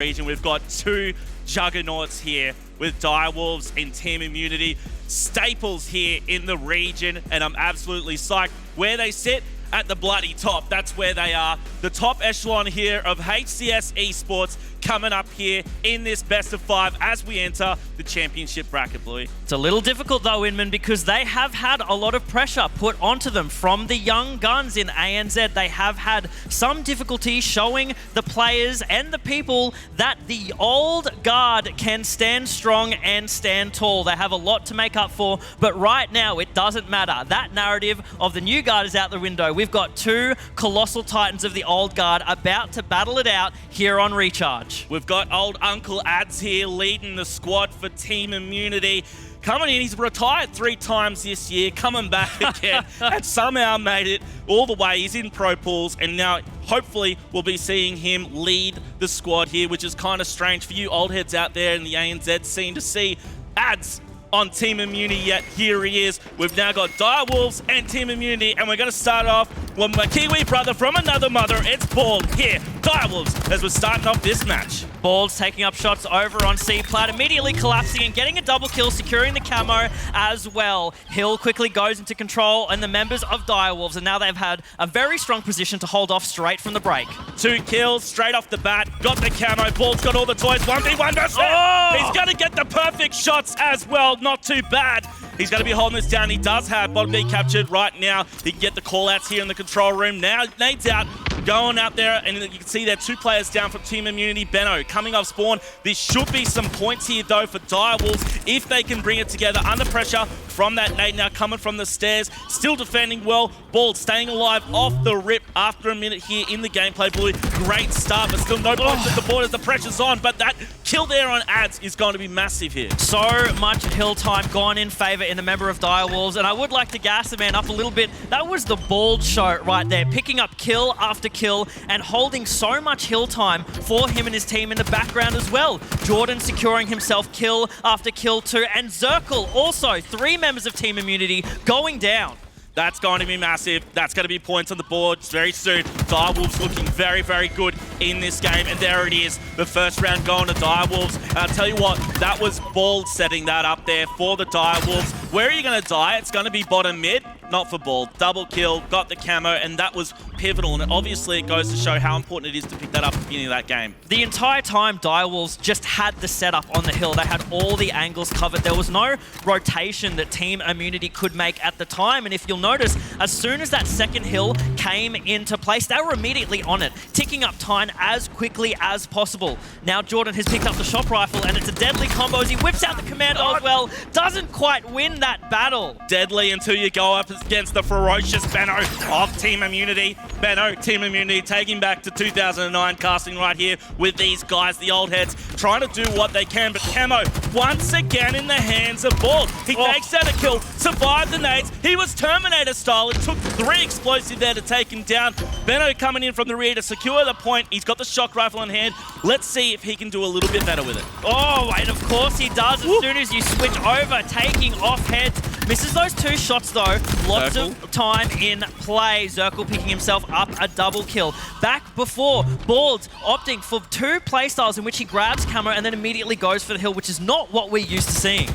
region. We've got two juggernauts here with Direwolves and Team Immunity. Staples here in the region, and I'm absolutely psyched. Where they sit at the bloody top, that's where they are. The top echelon here of HCS esports coming up here in this best of 5 as we enter the championship bracket, Bluey. It's a little difficult though, Inman, because they have had a lot of pressure put onto them from the young guns in ANZ. They have had some difficulty showing the players and the people that the old guard can stand strong and stand tall. They have a lot to make up for, but right now it doesn't matter. That narrative of the new guard is out the window. We've got two colossal titans of the old guard about to battle it out here on Recharge. We've got old Uncle Ads here leading the squad for Team Immunity. Coming in, he's retired 3 times this year, coming back again, and somehow made it all the way. He's in Pro Pools, and now hopefully we'll be seeing him lead the squad here, which is kind of strange for you old heads out there in the ANZ scene to see Ads on Team Immunity, yet here he is. We've now got Direwolves and Team Immunity, and we're going to start off with my Kiwi brother from another mother. It's Bald here, Direwolves, as we're starting off this match. Bald's taking up shots over on C-Plat, immediately collapsing and getting a double kill, securing the camo as well. Hill quickly goes into control, and the members of Direwolves, and now they've had a very strong position to hold off straight from the break. 2 kills straight off the bat, got the camo. Bald's got all the toys, 1v1 versus He's going to get the perfect shots as well, not too bad. He's going to be holding this down. He does have bottom B captured right now. He can get the call-outs here in the control room. Now, nades out, going out there, and you can see there 2 players down from Team Immunity. Benno coming off spawn. There should be some points here, though, for Direwolves if they can bring it together under pressure from that nade now coming from the stairs. Still defending well. Bald staying alive off the rip after a minute here in the gameplay, Blue. Great start, but still no points at the board as the pressure's on, but that kill there on Ads is going to be massive here. So much hill time gone in favour in the member of Direwolves, and I would like to gas the man up a little bit. That was the Bald show right there, picking up kill after kill and holding so much hill time for him and his team in the background as well. Jordan securing himself kill after kill too, and Zerkil also 3 members of Team Immunity going down. That's going to be massive. That's going to be points on the board very soon. Direwolves looking very, very good in this game. And there it is, the first round going to Direwolves. And I'll tell you what, that was Bald setting that up there for the Direwolves. Where are you going to die? It's going to be bottom mid, not for Bald. Double kill, got the camo, and that was pivotal. And obviously it goes to show how important it is to pick that up at the beginning of that game. The entire time, Direwolves just had the setup on the hill. They had all the angles covered. There was no rotation that Team Immunity could make at the time. And if you'll notice, as soon as that second hill came into place, they were immediately on it, ticking up time as quickly as possible. Now Jordan has picked up the shop rifle, and it's a deadly combo as he whips out the commando as well. Doesn't quite win that battle. Deadly until you go up against the ferocious Benno of Team Immunity. Benno, Team Immunity, taking back to 2009, casting right here with these guys, the old heads, trying to do what they can, but camo once again in the hands of Bald. He takes out a kill, survived the nades. He was Terminator style. It took 3 explosive there to take him down. Benno coming in from the rear to secure the point. He's got the shock rifle in hand. Let's see if he can do a little bit better with it. Oh, and of course he does as soon as you switch over, taking off heads. Misses those 2 shots though. Lots of time in play. Zerkil picking himself up a double kill. Back before, Bald opting for 2 playstyles in which he grabs camo and then immediately goes for the hill, which is not what we're used to seeing.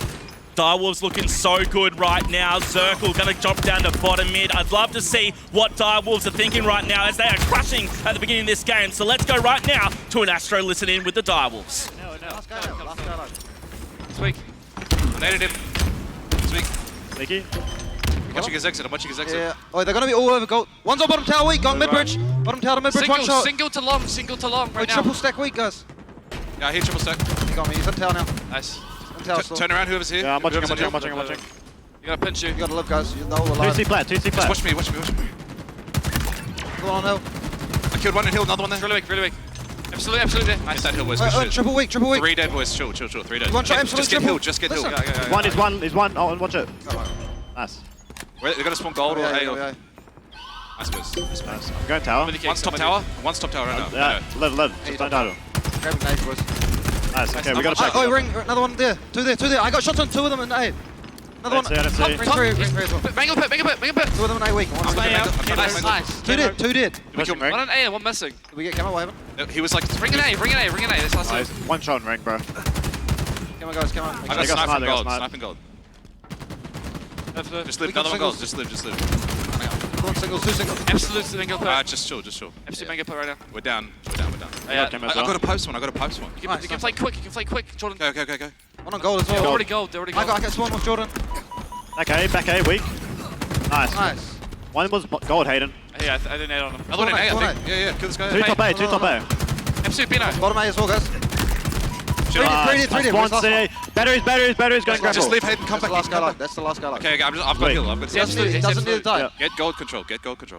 Direwolves looking so good right now. Zerkil going to drop down to bottom mid. I'd love to see what Direwolves are thinking right now as they are crushing at the beginning of this game. So let's go right now to an Astro listen in with the Direwolves. Last guy. It's weak. Naded him. It's weak. Thank you. I'm watching his exit. Yeah. Oh, they're gonna be all over gold. One's on bottom tower weak, going mid-bridge. Bottom tower to mid-bridge, one shot. Single to long right now. Triple stack weak, guys. Yeah, I hear triple stack. He got me, he's on tower now. Nice. On tower still. Turn around, whoever's here. Yeah, I'm watching. You gotta pinch you. You gotta live, guys. You're all alive. 2C flat. Just watch me. Go on hill. I killed one in hill, another one there. Really weak. Absolutely. Nice, that hill boys. Good shit. Triple weak. 3 dead boys. Chill. 3 dead. One shot, absolute triple. Just get hill. Listen. Is one. Oh, and watch it. Nice. They're gonna spawn gold or A. Yeah. Nice boys. Nice. I'm going tower. One's top tower right now. Yeah, lead. Just don't die. Grabbing nades, boys. Nice. Okay, we gotta check. Oh, ring. Another one there. Two there. I got shots on 2 of them and 8. Another one. I don't see. Ring three as well. Mangle pit, mangle pit, mangle pit. Two of them in A weak. One Stay out. second. Nice, nice. Two did. Pushing ring. One on A, one missing. Did we get camo? What happened? He was like, ring an A, ring an A, ring an A. That's last Nice. time. One shot in ring, bro. Come on, guys, come on. I They got got snipe smart, and they got gold, smart. snipe and gold. Just We live, got another one gold, singles. just live. One singles, two singles. Absolute mangle pit. Just chill. Absolute mangle pit right now. We're down. Yeah. Camo I as well. got a post one. You can play quick, Jordan. Go. One on gold as They're well. already gold, they're already I gold. got spawn with Jordan. Back A, weak. Nice. Nice. One was gold, Hayden. Yeah, I didn't add on him. Another one in A, I Two on think. Yeah. Kill this guy. Two top A, two top A. Absolute Benno. Bottom A as well, guys. Nice. 3D. Spawn C. Batteries, going grapple. Just leave Hayden. Come That's the last last guy like. That's the last guy like. Okay, I've got Wait. heal. I've got He doesn't need to die. Yeah. Get gold control.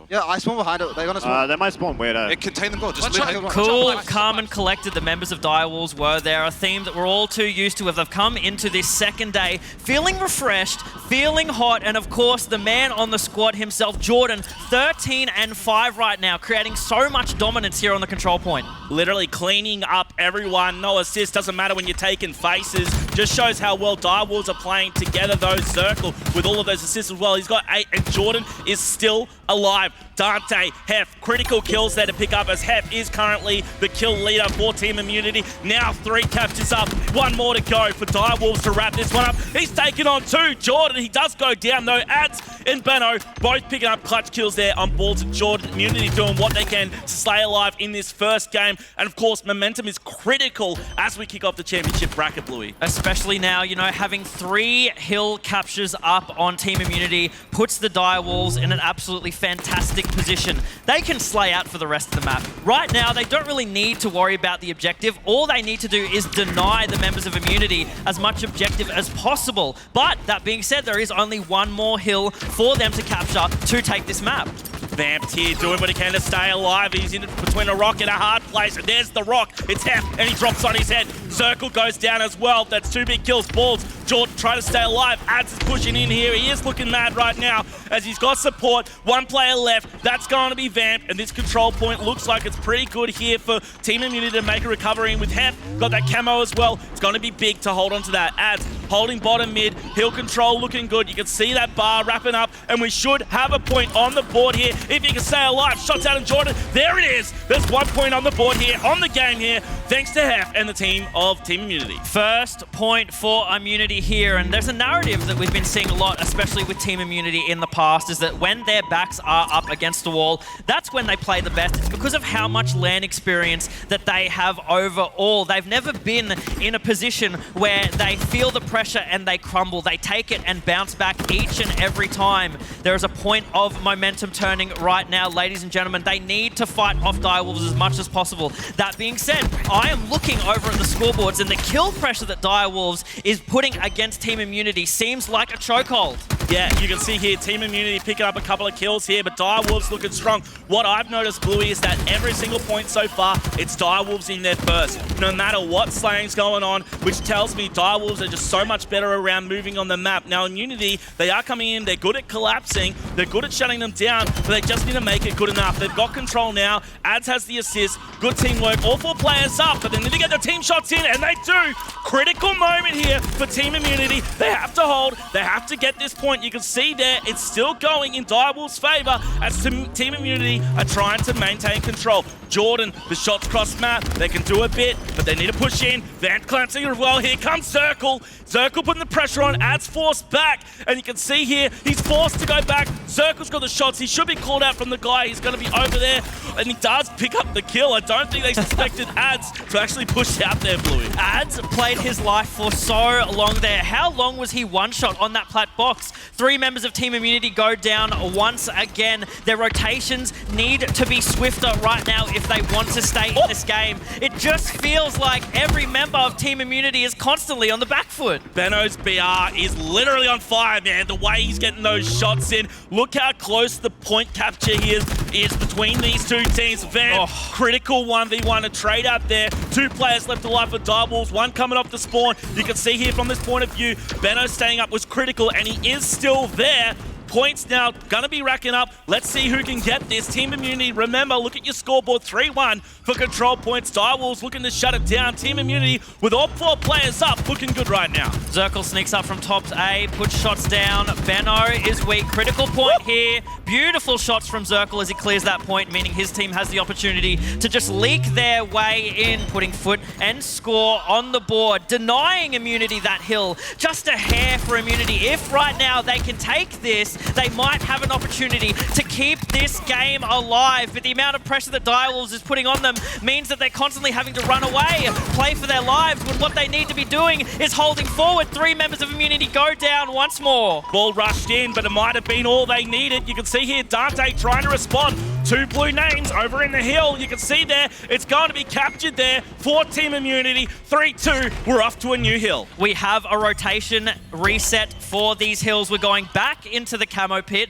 Yeah, I spawn behind it. They're gonna spawn. They might spawn weird. It contain them gold. Just One leave shot. Hayden. Cool, Nice. calm and collected the members of Direwolves were there. A theme that we're all too used to as they've come into this second day feeling refreshed, feeling hot, and of course the man on the squad himself, Jordan, 13 and 5 right now, creating so much dominance here on the control point. Literally cleaning up everyone. No assist. Doesn't matter when you're taking faces. Just shows how well Direwolves are playing together, though. Zerkil with all of those assists as well. He's got 8, and Jordan is still alive. Dante, Heff, critical kills there to pick up as Heff is currently the kill leader for Team Immunity. Now 3 captures up, 1 more to go for Direwolves to wrap this one up. He's taken on 2. Jordan, he does go down though. Ads and Benno both picking up clutch kills there on balls of Jordan. Immunity doing what they can to stay alive in this first game. And of course, momentum is critical as we kick off the championship bracket, Bluey. Especially now, you know, having 3 hill captures up on Team Immunity puts the Direwolves in an absolutely fantastic position. They can slay out for the rest of the map. Right now, they don't really need to worry about the objective. All they need to do is deny the members of Immunity as much objective as possible. But that being said, there is only 1 more hill for them to capture to take this map. Vampt here doing what he can to stay alive. He's in between a rock and a hard place. And there's the rock. It's Heff, and he drops on his head. Zerkil goes down as well. That's 2 big kills. Balls. Jordan trying to stay alive. Ads is pushing in here. He is looking mad right now as he's got support. 1 player left. That's going to be Vampt. And this control point looks like it's pretty good here for Team Immunity to make a recovery. And with Heff, got that camo as well. It's going to be big to hold on to that. Ads holding bottom mid. Hill control looking good. You can see that bar wrapping up. And we should have a point on the board here. If you can stay alive, shots out in Jordan. There it is. There's 1 point on the board here, on the game here, thanks to Heff and the team of Team Immunity. First point for Immunity here, and there's a narrative that we've been seeing a lot, especially with Team Immunity in the past, is that when their backs are up against the wall, that's when they play the best. It's because of how much LAN experience that they have overall. They've never been in a position where they feel the pressure and they crumble. They take it and bounce back each and every time. There is a point of momentum turning right now, ladies and gentlemen. They need to fight off Direwolves as much as possible. That being said, I am looking over at the scoreboards, and the kill pressure that Direwolves is putting against Team Immunity seems like a chokehold. Yeah, you can see here Team Immunity picking up a couple of kills here, but Direwolves looking strong. What I've noticed, Bluey, is that every single point so far, it's Direwolves in there first. No matter what slaying's going on, which tells me Direwolves are just so much better around moving on the map. Now, Immunity, they are coming in, they're good at collapsing, they're good at shutting them down, but they just need to make it good enough. They've got control now. Ads has the assist, good teamwork, all 4 players up, but they need to get the team shots in, and they do. Critical moment here for Team Immunity. They have to hold, they have to get this point. You can see there, it's still going in Direwolves' favor as Team Immunity are trying to maintain control. Jordan, the shots cross map, they can do a bit, but they need to push in. Vampt glancing as well. Here comes Zerkil. Zerkil putting the pressure on, Ads forced back, and you can see here, he's forced to go back. Zerkil's got the shots. He should be called out from the guy. He's going to be over there, and he does pick up the kill. I don't think they suspected Ads to actually push out there, Bluey. Ads played his life for so long there. How long was he one-shot on that plat box? 3 members of Team Immunity go down once again. Their rotations need to be swifter right now if they want to stay in this game. It just feels like every member of Team Immunity is constantly on the back foot. Benno's BR is literally on fire, man. The way he's getting those shots in. Look how close the point capture here is between these 2 teams. Vampt, critical 1v1, a trade out there. 2 players left alive for Direwolves, 1 coming off the spawn. You can see here from this point of view, Benno staying up was critical, and he is still there. Points now going to be racking up. Let's see who can get this. Team Immunity, remember, look at your scoreboard, 3-1 for control points. Direwolves looking to shut it down. Team Immunity with all 4 players up, looking good right now. Zerkil sneaks up from top A, puts shots down. Benno is weak. Critical point here. Beautiful shots from Zerkil as he clears that point, meaning his team has the opportunity to just leak their way in, putting foot and score on the board, denying Immunity that hill. Just a hair for Immunity. If right now they can take this, they might have an opportunity to keep this game alive. But the amount of pressure that Direwolves is putting on them means that they're constantly having to run away, play for their lives, when what they need to be doing is holding forward. 3 members of Immunity go down once more. Ball rushed in, but it might have been all they needed. You can see here Dante trying to respond. 2 blue names over in the hill. You can see there, it's going to be captured there for Team Immunity. 3-2, we're off to a new hill. We have a rotation reset for these hills. We're going back into the camo pit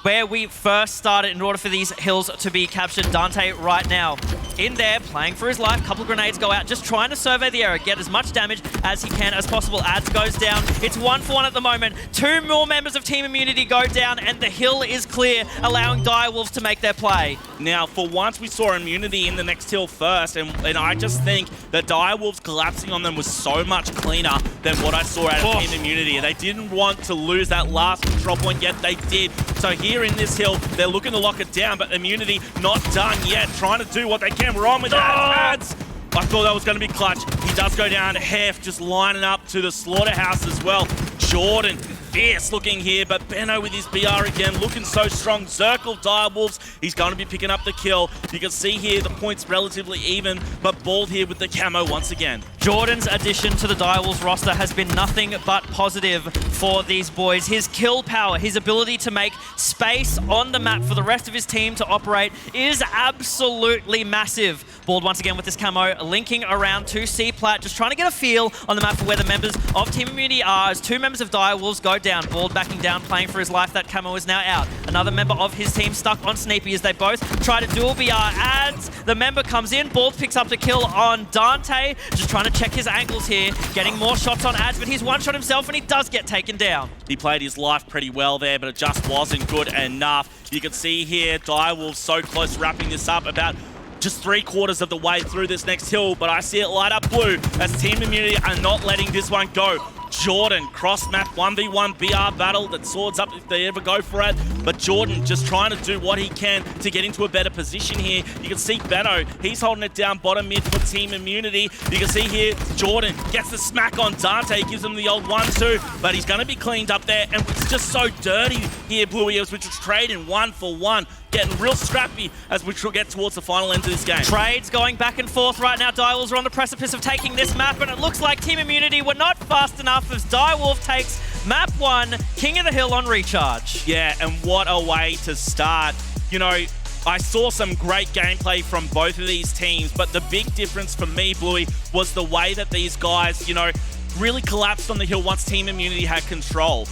where we first started in order for these hills to be captured. Dante right now in there, playing for his life. Couple of grenades go out, just trying to survey the area, get as much damage as he can as possible. Ads goes down. It's 1-for-1 at the moment. 2 more members of Team Immunity go down, and the hill is clear, allowing Direwolves to make their play. Now, for once, we saw Immunity in the next hill first, and I just think that Direwolves collapsing on them was so much cleaner than what I saw out of Team Immunity. They didn't want to lose that last control point, yet they did. So here in this hill, they're looking to lock it down, but Immunity not done yet, trying to do what they can. We're on with ads. I thought that was going to be clutch. He does go down. Heff just lining up to the slaughterhouse as well. Jordan, fierce looking here, but Benno with his BR again, looking so strong. Zerkil, Direwolves, he's going to be picking up the kill. You can see here the points relatively even, but Bald here with the camo once again. Jordan's addition to the Direwolves roster has been nothing but positive for these boys. His kill power, his ability to make space on the map for the rest of his team to operate is absolutely massive. Bald once again with this camo, linking around to C-Plat, just trying to get a feel on the map for where the members of Team Immunity are, as 2 members of Direwolves go down. Bald backing down, playing for his life. That camo is now out. Another member of his team stuck on Sneepy as they both try to dual BR ads. The member comes in. Bald picks up the kill on Dante. Just trying to check his angles here. Getting more shots on ads, but he's one-shot himself and he does get taken down. He played his life pretty well there, but it just wasn't good enough. You can see here, Direwolves so close to wrapping this up, about just 3/4 of the way through this next hill, but I see it light up blue as Team Immunity are not letting this one go. Jordan, cross-map 1v1 BR battle that swords up if they ever go for it. But Jordan just trying to do what he can to get into a better position here. You can see Benno, he's holding it down bottom mid for Team Immunity. You can see here, Jordan gets the smack on Dante, gives him the old 1-2, but he's going to be cleaned up there. And it's just so dirty here, Bluey, as we just trading 1-for-1. Getting real scrappy as we get towards the final end of this game. Trades going back and forth right now. Direwolves are on the precipice of taking this map, and it looks like Team Immunity were not fast enough as Direwolf takes map 1, King of the Hill on Recharge. Yeah, and what a way to start. You know, I saw some great gameplay from both of these teams, but the big difference for me, Bluey, was the way that these guys, you know, really collapsed on the hill once Team Immunity had control.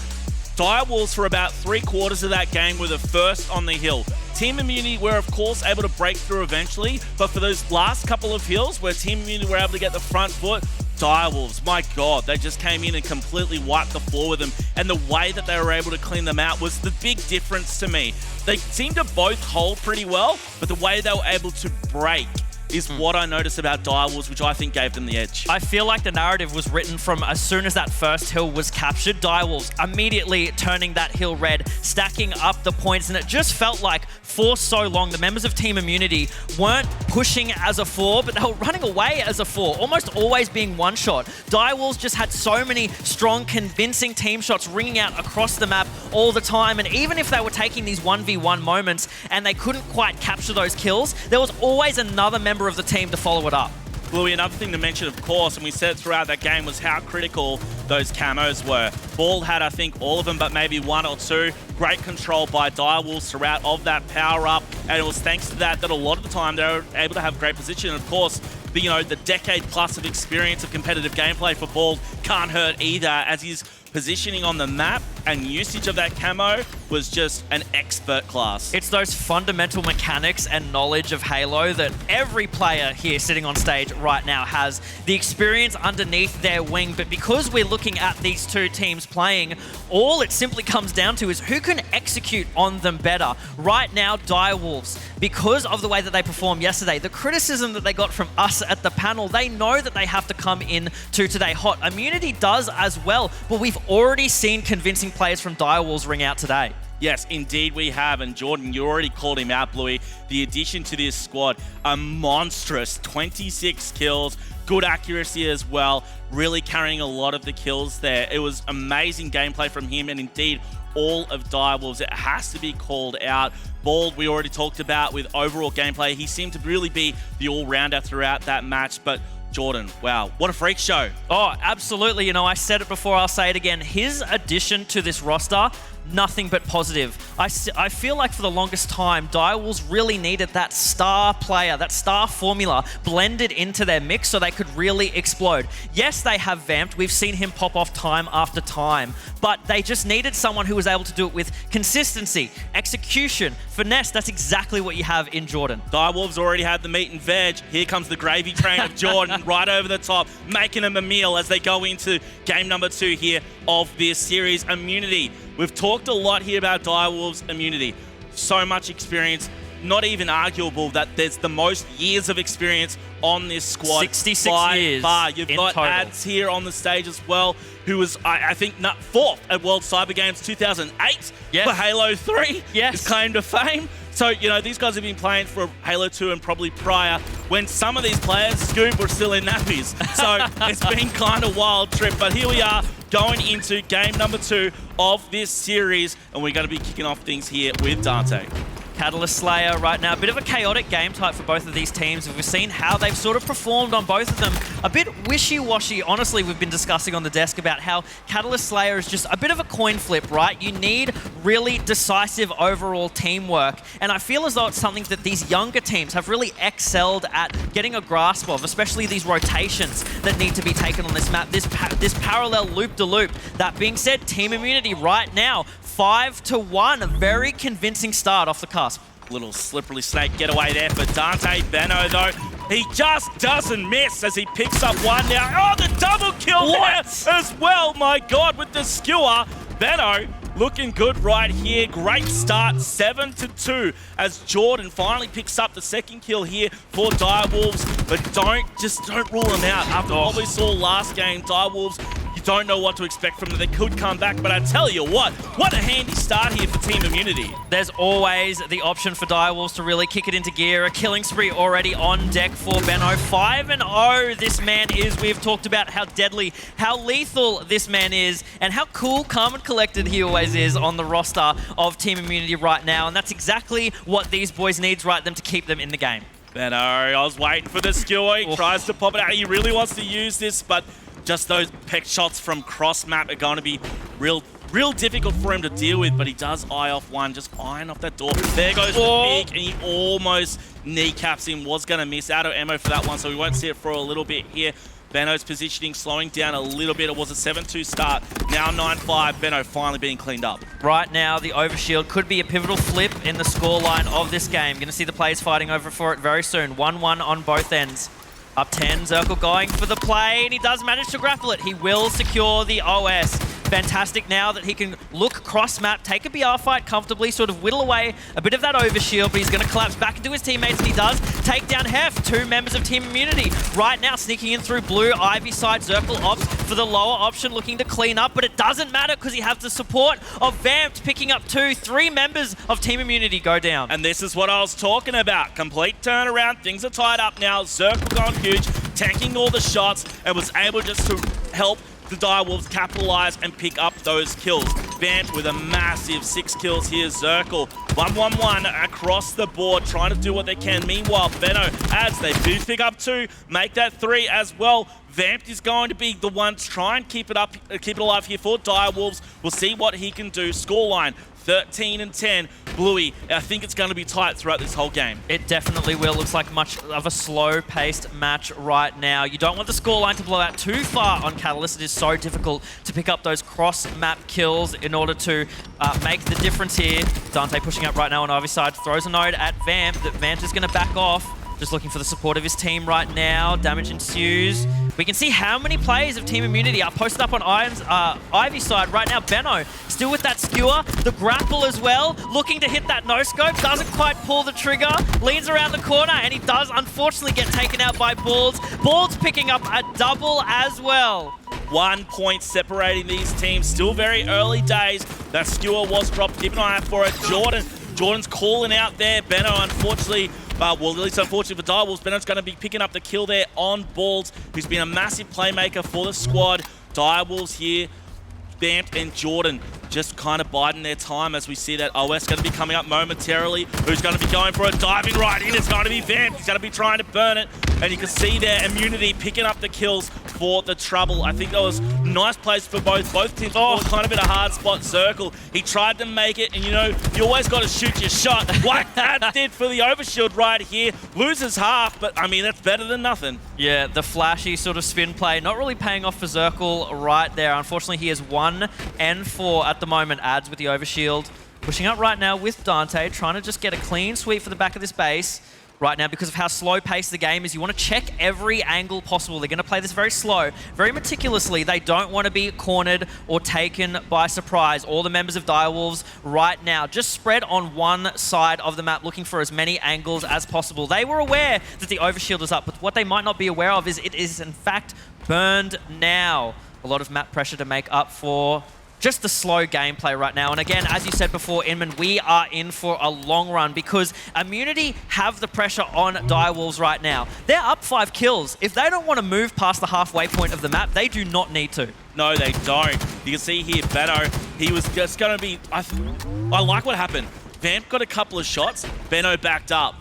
Direwolves for about 3/4 of that game were the first on the hill. Team Immunity were, of course, able to break through eventually, but for those last couple of hills where Team Immunity were able to get the front foot, Direwolves, my God, they just came in and completely wiped the floor with them. And the way that they were able to clean them out was the big difference to me. They seemed to both hold pretty well, but the way they were able to break is what I noticed about Direwolves, which I think gave them the edge. I feel like the narrative was written from as soon as that first hill was captured. Direwolves immediately turning that hill red, stacking up the points, and it just felt like for so long the members of Team Immunity weren't pushing as a 4, but they were running away as a 4, almost always being one-shot. Direwolves just had so many strong, convincing team shots ringing out across the map all the time, and even if they were taking these 1v1 moments and they couldn't quite capture those kills, there was always another member of the team to follow it up. Bluey, another thing to mention, of course, and we said it throughout that game, was how critical those camos were. Bald had, I think, all of them, but maybe 1 or 2. Great control by Direwolves throughout of that power-up, and it was thanks to that a lot of the time they were able to have great position. And of course, the decade-plus of experience of competitive gameplay for Bald can't hurt either, as his positioning on the map and usage of that camo was just an expert class. It's those fundamental mechanics and knowledge of Halo that every player here sitting on stage right now has the experience underneath their wing. But because we're looking at these two teams playing, all it simply comes down to is who can execute on them better. Right now, Direwolves, because of the way that they performed yesterday, the criticism that they got from us at the panel, they know that they have to come in to today hot. Immunity does as well, but we've already seen convincing players from Direwolves ring out today. Yes, indeed we have. And Jordan, you already called him out, Bluey. The addition to this squad, a monstrous 26 kills, good accuracy as well, really carrying a lot of the kills there. It was amazing gameplay from him, and indeed all of Direwolves. It has to be called out. Bald, we already talked about with overall gameplay. He seemed to really be the all-rounder throughout that match, but Jordan, wow, what a freak show. Oh, absolutely. You know, I said it before, I'll say it again. His addition to this roster, nothing but positive. I feel like for the longest time, Direwolves really needed that star player, that star formula blended into their mix so they could really explode. Yes, they have Vampt. We've seen him pop off time after time, but they just needed someone who was able to do it with consistency, execution, finesse. That's exactly what you have in Jordan. Direwolves already had the meat and veg. Here comes the gravy train of Jordan right over the top, making them a meal as they go into game number 2 here of this series. Immunity. We've talked a lot here about Direwolves Immunity. So much experience. Not even arguable that there's the most years of experience on this squad. 66 by years far. You've got total. Ads here on the stage as well, who was, I think, 4th at World Cyber Games 2008 Yes. for Halo 3. Yes. His claim to fame. So, you know, these guys have been playing for Halo 2 and probably prior when some of these players, Scoob, were still in nappies. So it's been kind of wild trip. But here we are going into game number 2 of this series. And we're going to be kicking off things here with Dante. Catalyst Slayer right now. A bit of a chaotic game type for both of these teams. We've seen how they've sort of performed on both of them. A bit wishy-washy. Honestly, we've been discussing on the desk about how Catalyst Slayer is just a bit of a coin flip, right? You need really decisive overall teamwork. And I feel as though it's something that these younger teams have really excelled at getting a grasp of, especially these rotations that need to be taken on this map, this parallel loop-to-loop. That being said, Team Immunity right now, 5-1. A very convincing start off the cusp. Little slippery snake getaway there for Dante. Benno, though, he just doesn't miss as he picks up one now. Oh, the double kill there as well. My God, with the skewer. Benno looking good right here. Great start, 7-2, as Jordan finally picks up the second kill here for Direwolves. But don't rule them out. After what we saw last game, Direwolves, you don't know what to expect from them. They could come back, but I tell you what a handy start here for Team Immunity. There's always the option for Direwolves to really kick it into gear. A killing spree already on deck for Benno. 5-0 this man is. We've talked about how deadly, how lethal this man is, and how cool, calm, and collected he always is on the roster of Team Immunity right now. And that's exactly what these boys need right them to keep them in the game. Benno, I was waiting for the skewer. He tries to pop it out. He really wants to use this, but just those peck shots from cross map are going to be real difficult for him to deal with, but he does eye off one, just eyeing off that door. There goes the peek, and he almost kneecaps him. Was going to miss, out of ammo for that one, so we won't see it for a little bit here. Benno's positioning slowing down a little bit. It was a 7-2 start. Now 9-5. Benno finally being cleaned up. Right now, the overshield could be a pivotal flip in the scoreline of this game. Going to see the players fighting over for it very soon. 1-1 on both ends. Up 10, Zerkil going for the play, and he does manage to grapple it. He will secure the OS. Fantastic now that he can look cross-map, take a BR fight comfortably, sort of whittle away a bit of that overshield, but he's going to collapse back into his teammates, and he does take down Heff, 2 members of Team Immunity. Right now, sneaking in through blue, Ivy side, Zerkil opts for the lower option, looking to clean up, but it doesn't matter because he has the support of Vampt, picking up 3 members of Team Immunity go down. And this is what I was talking about. Complete turnaround. Things are tied up now. Zerkil gone huge, tanking all the shots, and was able just to help the Direwolves capitalize and pick up those kills. Vampt with a massive 6 kills here. Zerkil 1-1-1 across the board, trying to do what they can. Meanwhile, Benno, as they do pick up 2, make that 3 as well. Vampt is going to be the one to try and keep it alive here for Direwolves. We'll see what he can do. Scoreline 13 and 10. Bluey, I think it's going to be tight throughout this whole game. It definitely will. Looks like much of a slow-paced match right now. You don't want the scoreline to blow out too far on Catalyst. It is so difficult to pick up those cross-map kills in order to make the difference here. Dante pushing up right now on Ivy side, throws a node at Vampt. That Vampt is going to back off. Just looking for the support of his team right now. Damage ensues. We can see how many players of Team Immunity are posted up on Ivy side right now. Benno still with that skewer. The grapple as well. Looking to hit that no-scope. Doesn't quite pull the trigger. Leans around the corner and he does unfortunately get taken out by Balds. Balds picking up a double as well. 1 point separating these teams. Still very early days. That skewer was dropped. Keep an eye out for it. Jordan's calling out there. Benno, unfortunately, well, at least unfortunately for Direwolves, Benno's going to be picking up the kill there on Balds, who's been a massive playmaker for the squad. Direwolves here, Vampt and Jordan just kind of biding their time as we see that OS going to be coming up momentarily. Who's going to be going for it? Diving right in. It's going to be Vampt. He's going to be trying to burn it. And you can see there, Immunity picking up the kills for the Trouble. I think that was nice plays for both teams. Oh, kind of in a hard spot. Zerkil, he tried to make it, and you know, you always got to shoot your shot. Like that did for the overshield right here. Loses half, but I mean, that's better than nothing. Yeah, the flashy sort of spin play, not really paying off for Zerkil right there. Unfortunately, he is 1 and 4 at the moment. Adds with the overshield. Pushing up right now with Dante, trying to just get a clean sweep for the back of this base. Right now, because of how slow-paced the game is, you want to check every angle possible. They're going to play this very slow, very meticulously. They don't want to be cornered or taken by surprise. All the members of Direwolves right now just spread on one side of the map, looking for as many angles as possible. They were aware that the overshield is up, but what they might not be aware of is it is, in fact, burned now. A lot of map pressure to make up for just the slow gameplay right now. And again, as you said before, Inman, we are in for a long run because Immunity have the pressure on Direwolves right now. They're up 5 kills. If they don't want to move past the halfway point of the map, they do not need to. No, they don't. You can see here, Benno, he was just going to be... I like what happened. Vampt got a couple of shots. Benno backed up.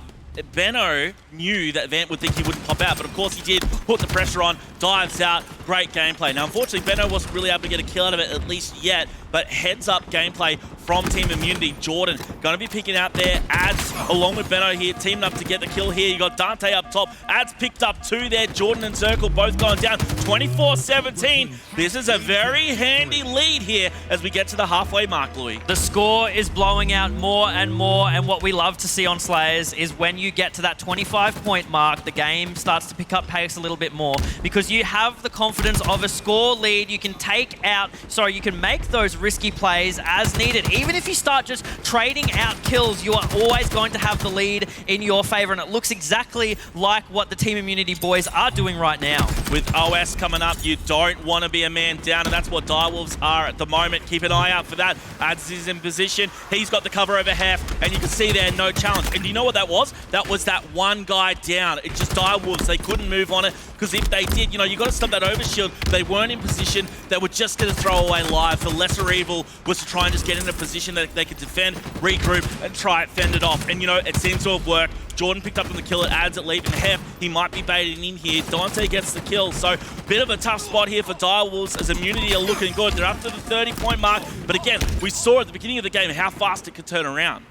Benno knew that Vampt would think he wouldn't pop out, but of course he did. Put the pressure on, dives out, great gameplay. Now, unfortunately, Benno wasn't really able to get a kill out of it, at least yet, but heads up gameplay from Team Immunity. Jordan going to be picking out there. Ads along with Benno here, teaming up to get the kill here. You got Dante up top. Ads picked up 2 there. Jordan and Zerkil both going down. 24-17. This is a very handy lead here as we get to the halfway mark, Louis. The score is blowing out more and more, and what we love to see on Slayers is when you get to that 25-point mark, the game starts to pick up pace a little bit more because you have the confidence of a score lead. You can you can make those risky plays as needed. Even if you start just trading out kills, you are always going to have the lead in your favor, and it looks exactly like what the Team Immunity boys are doing right now. With OS coming up, you don't want to be a man down, and that's what Direwolves are at the moment. Keep an eye out for that. Ads is in position. He's got the cover over Heff, and you can see there, no challenge. And do you know what that was? That was that one guy down. It just Direwolves. They couldn't move on it, because if they did, you know, you got to stop that overshield. They weren't in position. They were just going to throw away lives. The lesser evil was to try and just get in a position that they could defend, regroup, and try it, fend it off. And, you know, it seems to have worked. Jordan picked up on the kill at Ads at Leap, and Heff, he might be baited in here. Dante gets the kill, so bit of a tough spot here for Direwolves as Immunity are looking good. They're up to the 30-point mark, but again, we saw at the beginning of the game how fast it could turn around.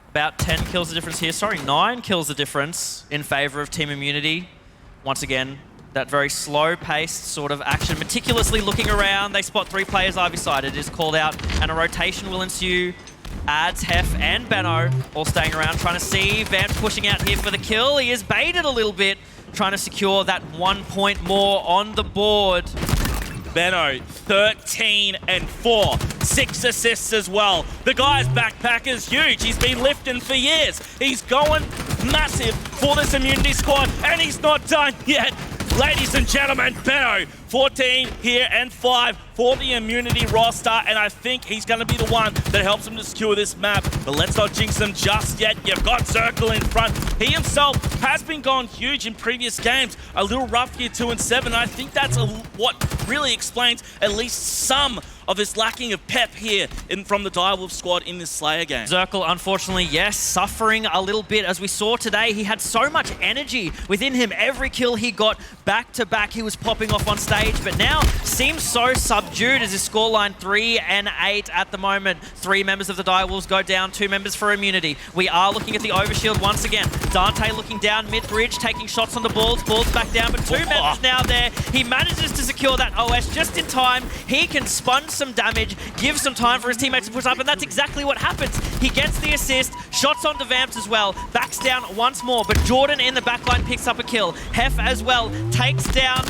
About 10 kills the difference here. Sorry, 9 kills the difference in favor of Team Immunity. Once again, that very slow-paced sort of action, meticulously looking around. They spot 3 players either side. It is called out, and a rotation will ensue. Ads, Heff, and Benno all staying around, trying to see Vampt pushing out here for the kill. He is baited a little bit, trying to secure that 1 point more on the board. Benno, 13 and 4, 6 assists as well. The guy's backpack is huge. He's been lifting for years. He's going massive for this Immunity squad, and he's not done yet. Ladies and gentlemen, Benno, 14 here and 5 for the Immunity roster, and I think he's going to be the one that helps him to secure this map. But let's not jinx him just yet. You've got Zerkil in front. He himself has been going huge in previous games. A little rough here, 2 and 7. I think that's what really explains at least some of this lacking of pep here from the Direwolf squad in this Slayer game. Zerkil, unfortunately, yes, suffering a little bit. As we saw today, he had so much energy within him. Every kill he got back to back, he was popping off on stage, but now seems so subdued as his scoreline 3 and 8 at the moment. 3 members of the Direwolves go down, 2 members for immunity. We are looking at the overshield once again. Dante looking down mid-bridge, taking shots on the balls. Balls back down, but 2 members now there. He manages to secure that OS just in time. He can sponge some damage, give some time for his teammates to push up, and that's exactly what happens. He gets the assist, shots onto Vampt as well, backs down once more, but Jordan in the backline picks up a kill. Heff as well takes down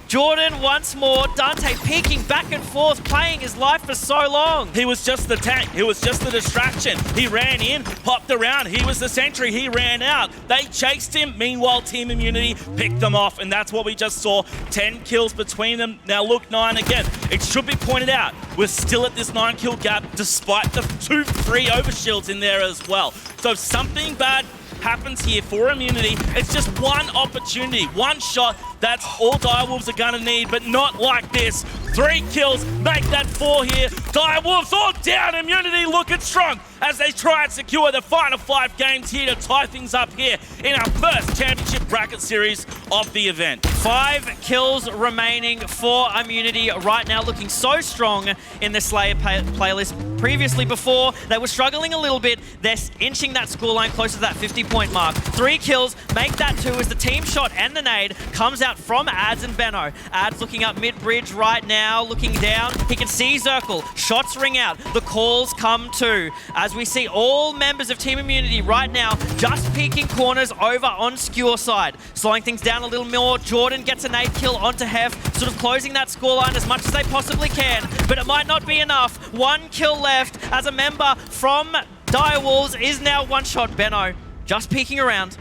Jordan once more. Dante peeking back and forth, playing his life for so long. He was just the tank. He was just the distraction. He ran in, popped around. He was the sentry. He ran out. They chased him. Meanwhile, Team Immunity picked them off, and that's what we just saw. 10 kills between them. Now look, 9 again. It should be pointed out, we're still at this 9-kill gap despite the 2 free overshields in there as well. So something bad happens here for Immunity. It's just one opportunity, one shot. That's all Direwolves are gonna need, but not like this. 3 kills, make that 4 here. Direwolves all down. Immunity looking strong as they try and secure the final 5 games here to tie things up here in our first championship bracket series of the event. 5 kills remaining for Immunity right now, looking so strong in the Slayer playlist. Previously, before, they were struggling a little bit. They're inching that scoreline closer to that 50-point mark. 3 kills, make that 2 as the team shot and the nade comes out from Ads and Benno. Ads looking up mid-bridge right now, looking down. He can see Zerkil. Shots ring out. The calls come too. As we see all members of Team Immunity right now just peeking corners over on Skewer side. Slowing things down a little more. Jordan gets a nade kill onto Heff, sort of closing that scoreline as much as they possibly can, but it might not be enough. 1 kill left as a member from Direwolves is now one-shot. Benno just peeking around,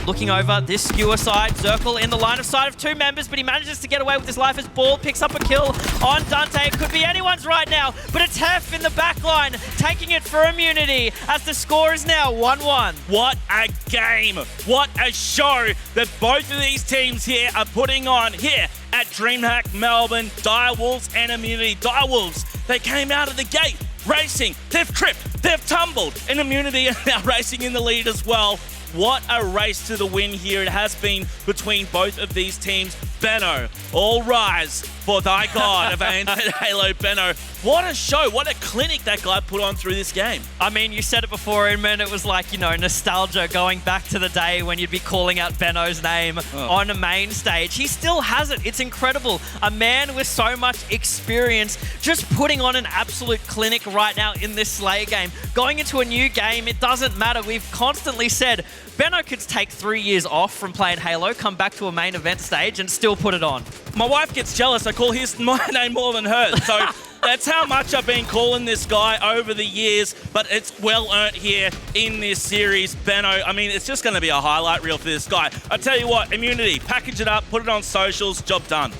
looking over this Skewer side. Zerkil in the line of sight of 2 members, but he manages to get away with his life as Ball picks up a kill on Dante. It could be anyone's right now, but it's Heff in the back line, taking it for Immunity as the score is now 1-1. What a game. What a show that both of these teams here are putting on here at DreamHack Melbourne. Direwolves and Immunity. Direwolves, they came out of the gate racing. They've tripped, they've tumbled, and Immunity are now racing in the lead as well. What a race to the win here it has been between both of these teams. Benno, all rise for thy god of ANZ Halo. Benno, what a show, what a clinic that guy put on through this game. I mean, you said it before, Inman, it was like, you know, nostalgia going back to the day when you'd be calling out Benno's name on a main stage. He still has it. It's incredible. A man with so much experience just putting on an absolute clinic right now in this Slayer game. Going into a new game, it doesn't matter. We've constantly said Benno could take 3 years off from playing Halo, come back to a main event stage and still put it on. My wife gets jealous. I call my name more than hers. So that's how much I've been calling this guy over the years, but it's well earned here in this series. Benno, I mean, it's just going to be a highlight reel for this guy. I tell you what, Immunity, package it up, put it on socials, job done.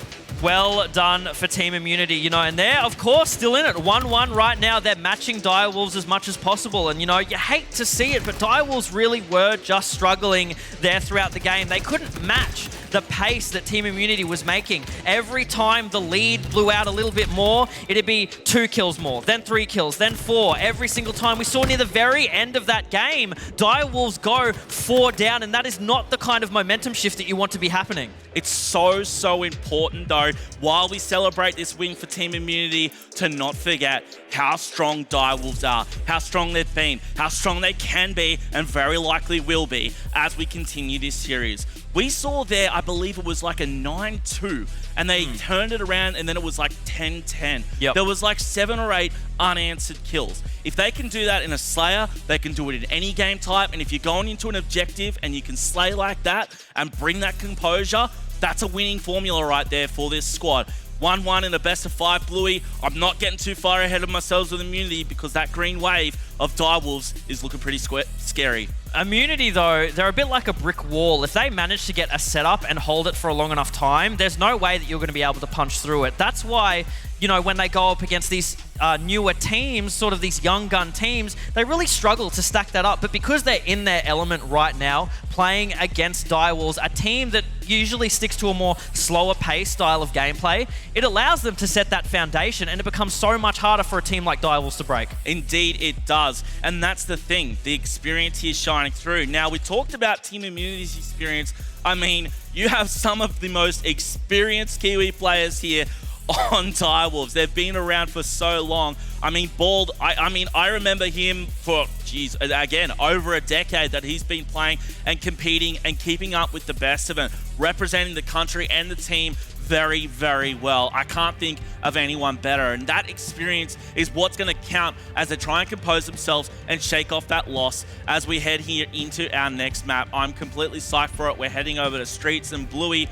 Well done for Team Immunity, you know, and they're, of course, still in it. 1-1 right now. They're matching Direwolves as much as possible. And, you know, you hate to see it, but Direwolves really were just struggling there throughout the game. They couldn't match the pace that Team Immunity was making. Every time the lead blew out a little bit more, it'd be 2 kills more, then 3 kills, then 4. Every single time we saw near the very end of that game, Direwolves go 4 down, and that is not the kind of momentum shift that you want to be happening. It's so important, though, while we celebrate this win for Team Immunity, to not forget how strong Direwolves are, how strong they've been, how strong they can be, and very likely will be as we continue this series. We saw there, I believe it was like a 9-2, and they turned it around, and then it was like 10-10. Yep. There was like 7 or 8 unanswered kills. If they can do that in a Slayer, they can do it in any game type, and if you're going into an objective and you can slay like that and bring that composure, that's a winning formula right there for this squad. 1-1 in a best-of-5 Bluey. I'm not getting too far ahead of myself with Immunity because that green wave of Direwolves is looking pretty scary Immunity, though, they're a bit like a brick wall. If they manage to get a setup and hold it for a long enough time, there's no way that you're going to be able to punch through it. That's why, you know, when they go up against these newer teams, sort of these young gun teams, they really struggle to stack that up. But because they're in their element right now, playing against Direwolves, a team that usually sticks to a more slower pace style of gameplay, it allows them to set that foundation, and it becomes so much harder for a team like Direwolves to break. Indeed it does, and that's the thing, the experience here shining through. Now, we talked about Team Immunity's experience. I mean, you have some of the most experienced Kiwi players here on Direwolves. They've been around for so long. I mean, Bald, I remember him for, again, over a decade that he's been playing and competing and keeping up with the best of it, representing the country and the team very, very well. I can't think of anyone better, and that experience is what's going to count as they try and compose themselves and shake off that loss as we head here into our next map. I'm completely psyched for it. We're heading over to Streets and Bluey.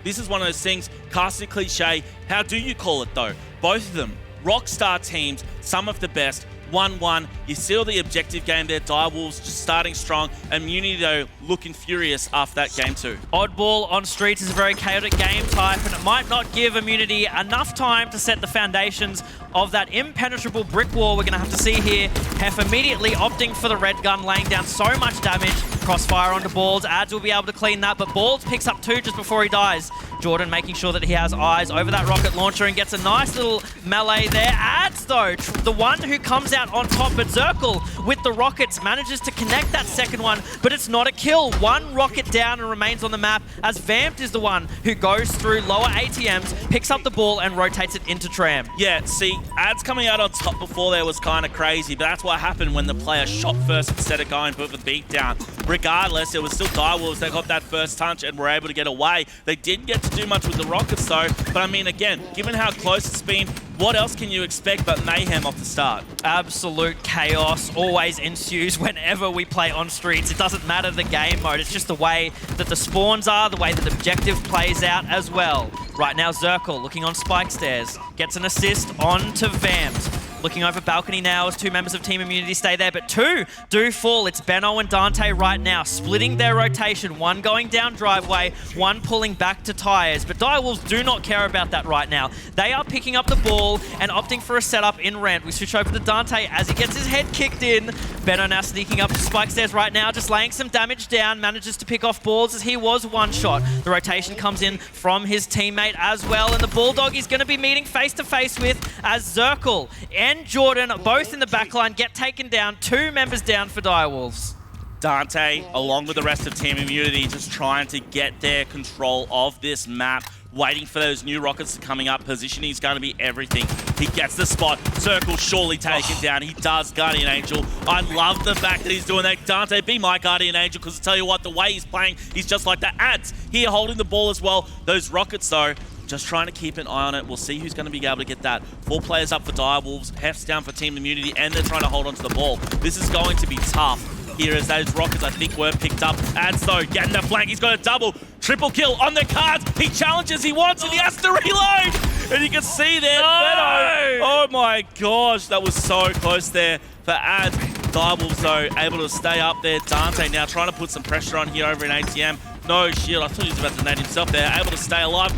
This is one of those things, casting cliche, how do you call it though? Both of them, rockstar teams, some of the best, 1-1. You seal the objective game there, Direwolves just starting strong. Immunity though, looking furious after that game too. Oddball on Streets is a very chaotic game type, and it might not give Immunity enough time to set the foundations of that impenetrable brick wall we're going to have to see here. Heff immediately opting for the red gun, laying down so much damage. Crossfire onto Balls. Ads will be able to clean that, but Balls picks up 2 just before he dies. Jordan making sure that he has eyes over that rocket launcher and gets a nice little melee there. Ads, though, the one who comes out on top, but Zerkil with the rockets manages to connect that second one, but it's not a kill. 1 rocket down and remains on the map, as Vampt is the one who goes through lower ATMs, picks up the ball and rotates it into Tram. Yeah, see, Ads coming out on top before there was kind of crazy, but that's what happened when the player shot first instead of going for the beatdown. Regardless, it was still Direwolves that got that first touch and were able to get away. They didn't get to do much with the rockets though, but I mean, again, given how close it's been, what else can you expect but mayhem off the start? Absolute chaos always ensues whenever we play on Streets. It doesn't matter the game mode, it's just the way that the spawns are, the way that the objective plays out as well. Right now, Zerkil looking on spike stairs, gets an assist onto Vampt. Looking over balcony now as 2 members of Team Immunity stay there, but 2 do fall. It's Benno and Dante right now, splitting their rotation. 1 going down driveway, 1 pulling back to tires. But Direwolves do not care about that right now. They are picking up the ball and opting for a setup in ramp. We switch over to Dante as he gets his head kicked in. Benno now sneaking up to spike stairs right now, just laying some damage down, manages to pick off Balls as he was one shot. The rotation comes in from his teammate as well, and the Bulldog is going to be meeting face to face with as Zerkil and Jordan, both in the backline, get taken down. 2 members down for Direwolves. Dante, along with the rest of Team Immunity, just trying to get their control of this map, waiting for those new rockets to coming up. Positioning is going to be everything. He gets the spot. Zerkil surely taken down. He does Guardian Angel. I love the fact that he's doing that. Dante, be my Guardian Angel, because I tell you what, the way he's playing, he's just like the Ads. Here holding the ball as well. Those rockets, though, just trying to keep an eye on it. We'll see who's going to be able to get that. 4 players up for Direwolves. Heff's down for Team Immunity, and they're trying to hold on to the ball. This is going to be tough here as those rockets, I think, were picked up. Ads, though, getting the flank. He's got a double. Triple kill on the cards. He challenges. He wants it. He has to reload. And you can see there, Benno. Oh, my gosh. That was so close there for Ads. Direwolves, though, able to stay up there. Dante now trying to put some pressure on here over in ATM. No shield. I thought he was about to nade himself there. Able to stay alive.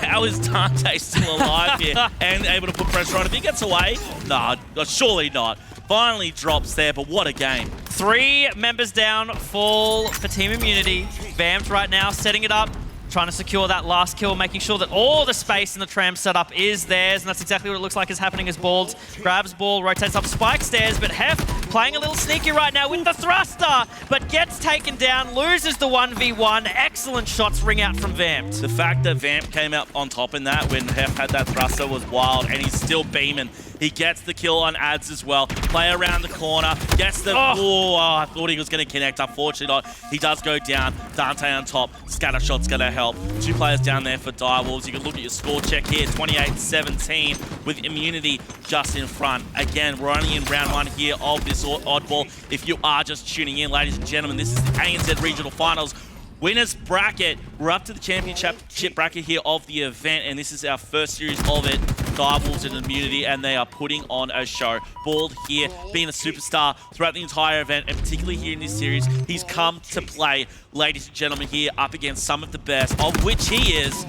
How is Dante still alive here and able to put pressure on? If he gets away, no, surely not. Finally drops there, but what a game. 3 members down fall for Team Immunity. Vampt right now setting it up, trying to secure that last kill, making sure that all the space in the Tram setup is theirs, and that's exactly what it looks like is happening as Balls grabs ball, rotates up spike stairs, but Heff playing a little sneaky right now with the thruster, but gets taken down, loses the 1v1. Excellent shots ring out from Vampt. The fact that Vampt came out on top in that when Heff had that thruster was wild, and he's still beaming. He gets the kill on Ads as well. Play around the corner, gets the... Oh, I thought he was going to connect. Unfortunately not. He does go down. Dante on top. Scatter shot's going to help. 2 players down there for Direwolves. You can look at your score check here. 28-17 with Immunity just in front. Again, we're only in round 1 here of this Oddball. If you are just tuning in, ladies and gentlemen, this is the ANZ Regional Finals. Winners bracket. We're up to the championship bracket here of the event, and this is our first series of it. Direwolves and Immunity, and they are putting on a show. Bald here, being a superstar throughout the entire event, and particularly here in this series, he's come to play, ladies and gentlemen, here up against some of the best, of which he is.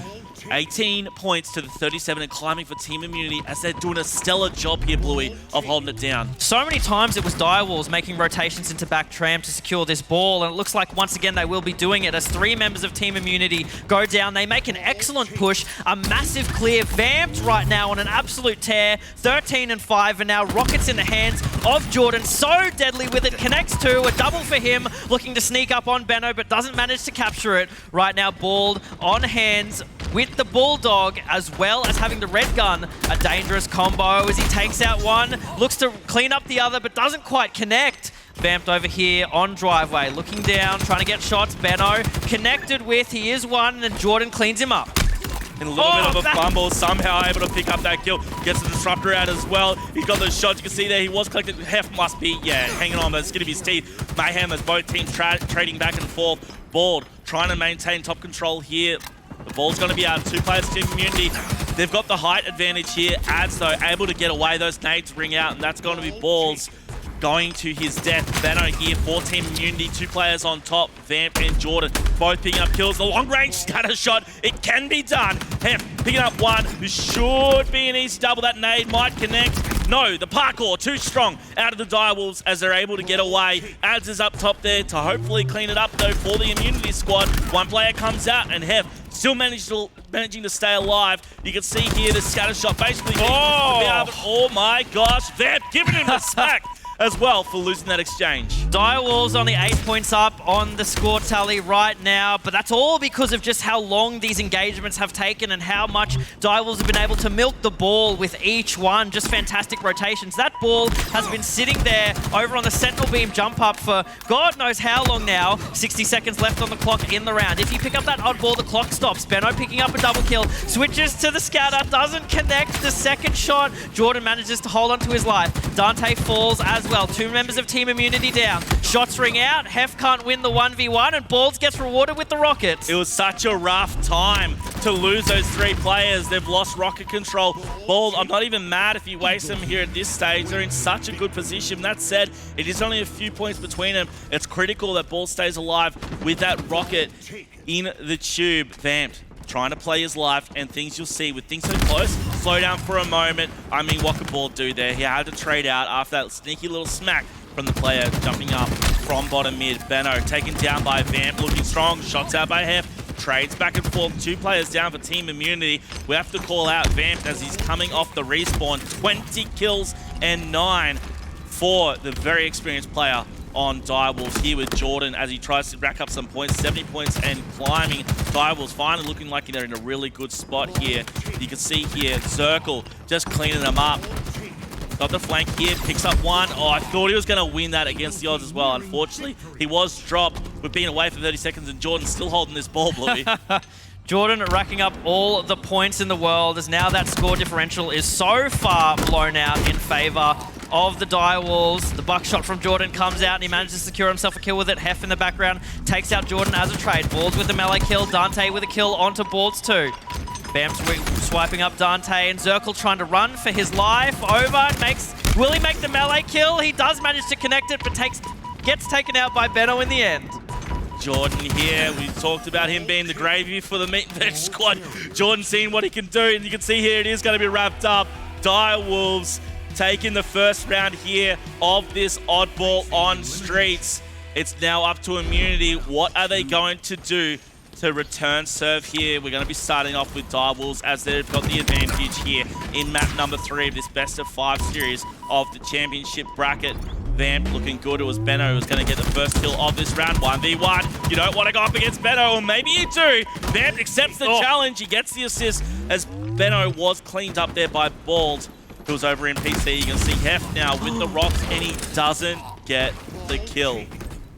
18 points to the 37 and climbing for Team Immunity as they're doing a stellar job here, Bluey, of holding it down. So many times it was Direwolves making rotations into back tram to secure this ball, and it looks like once again they will be doing it as 3 members of Team Immunity go down. They make an excellent push, a massive clear. Vampt right now on an absolute tear, 13 and 5, and now rockets in the hands of Jordan. So deadly with it, connects to a double for him, looking to sneak up on Benno, but doesn't manage to capture it. Right now, Bald on hands with the Bulldog, as well as having the red gun. A dangerous combo as he takes out one, looks to clean up the other, but doesn't quite connect. Vamped over here on driveway, looking down, trying to get shots. Benno connected with, he is one, and Jordan cleans him up. And a little bit of a fumble, somehow able to pick up that kill. Gets the disruptor out as well. He's got those shots. You can see there he was collected. Heff must be, hanging on by the skin of his teeth. Mayhem as both teams trading back and forth. Bald trying to maintain top control here. The ball's going to be out. 2 players, Team Immunity. They've got the height advantage here. Ads, though, able to get away. Those nades ring out, and that's going to be Balls going to his death. Benno here for Team Immunity. 2 players on top. Vamp and Jordan both picking up kills. The long-range scatter shot. It can be done. Heff picking up one. This should be an easy double. That nade might connect. No, the parkour too strong out of the Direwolves as they're able to get away. Ads is up top there to hopefully clean it up, though, for the Immunity squad. One player comes out, and Heff still managing to stay alive. You can see here the scatter shot basically. Oh my gosh, Vamp giving him the smack as well for losing that exchange. Direwolves only 8 points up on the score tally right now, but that's all because of just how long these engagements have taken and how much Direwolves have been able to milk the ball with each one. Just fantastic rotations. That ball has been sitting there over on the Sentinel Beam jump up for God knows how long now. 60 seconds left on the clock in the round. If you pick up that oddball, the clock stops. Benno picking up a double kill, switches to the scatter, doesn't connect the second shot. Jordan manages to hold on to his life. Dante falls as well. 2 members of Team Immunity down. Shots ring out. Heff can't win the 1v1, and Balls gets rewarded with the rockets. It was such a rough time to lose those 3 players. They've lost rocket control. Bald, I'm not even mad if you waste them here at this stage. They're in such a good position. That said, it is only a few points between them. It's critical that Ball stays alive with that rocket in the tube. Vamped trying to play his life, and things you'll see with things so close, slow down for a moment. I mean, what could Ball do there? He had to trade out after that sneaky little smack from the player jumping up from bottom mid. Benno taken down by Vamp, looking strong. Shots out by Heff. Trades back and forth. 2 players down for Team Immunity. We have to call out Vamp as he's coming off the respawn. 20 kills and 9 for the very experienced player on Direwolves here with Jordan as he tries to rack up some points, 70 points and climbing. Direwolves finally looking like they're in a really good spot here. You can see here, Zerkil just cleaning them up. Got the flank here, picks up one. Oh, I thought he was going to win that against the odds as well. Unfortunately, he was dropped. We've been away for 30 seconds and Jordan's still holding this ball, Bluey. Jordan racking up all the points in the world as now that score differential is so far blown out in favor of the Direwolves. The buckshot from Jordan comes out and he manages to secure himself a kill with it. Heff in the background takes out Jordan as a trade. Balls with the melee kill. Dante with a kill onto Balls too. Bam swiping up Dante, and Zerkil trying to run for his life. Over, will he make the melee kill? He does manage to connect it, but gets taken out by Benno in the end. Jordan here, we talked about him being the gravy for the meat and veg squad. Jordan seeing what he can do, and you can see here it is going to be wrapped up. Direwolves taking the first round here of this Oddball on Streets. It's now up to Immunity. What are they going to do to return serve here? We're going to be starting off with Direwolves as they've got the advantage here in map number 3 of this best of 5 series of the championship bracket. Vamp looking good. It was Benno who was going to get the first kill of this round. 1v1. You don't want to go up against Benno, or maybe you do. Vamp accepts the challenge. He gets the assist as Benno was cleaned up there by Bald, who was over in PC. You can see Heff now with the rocks, and he doesn't get the kill.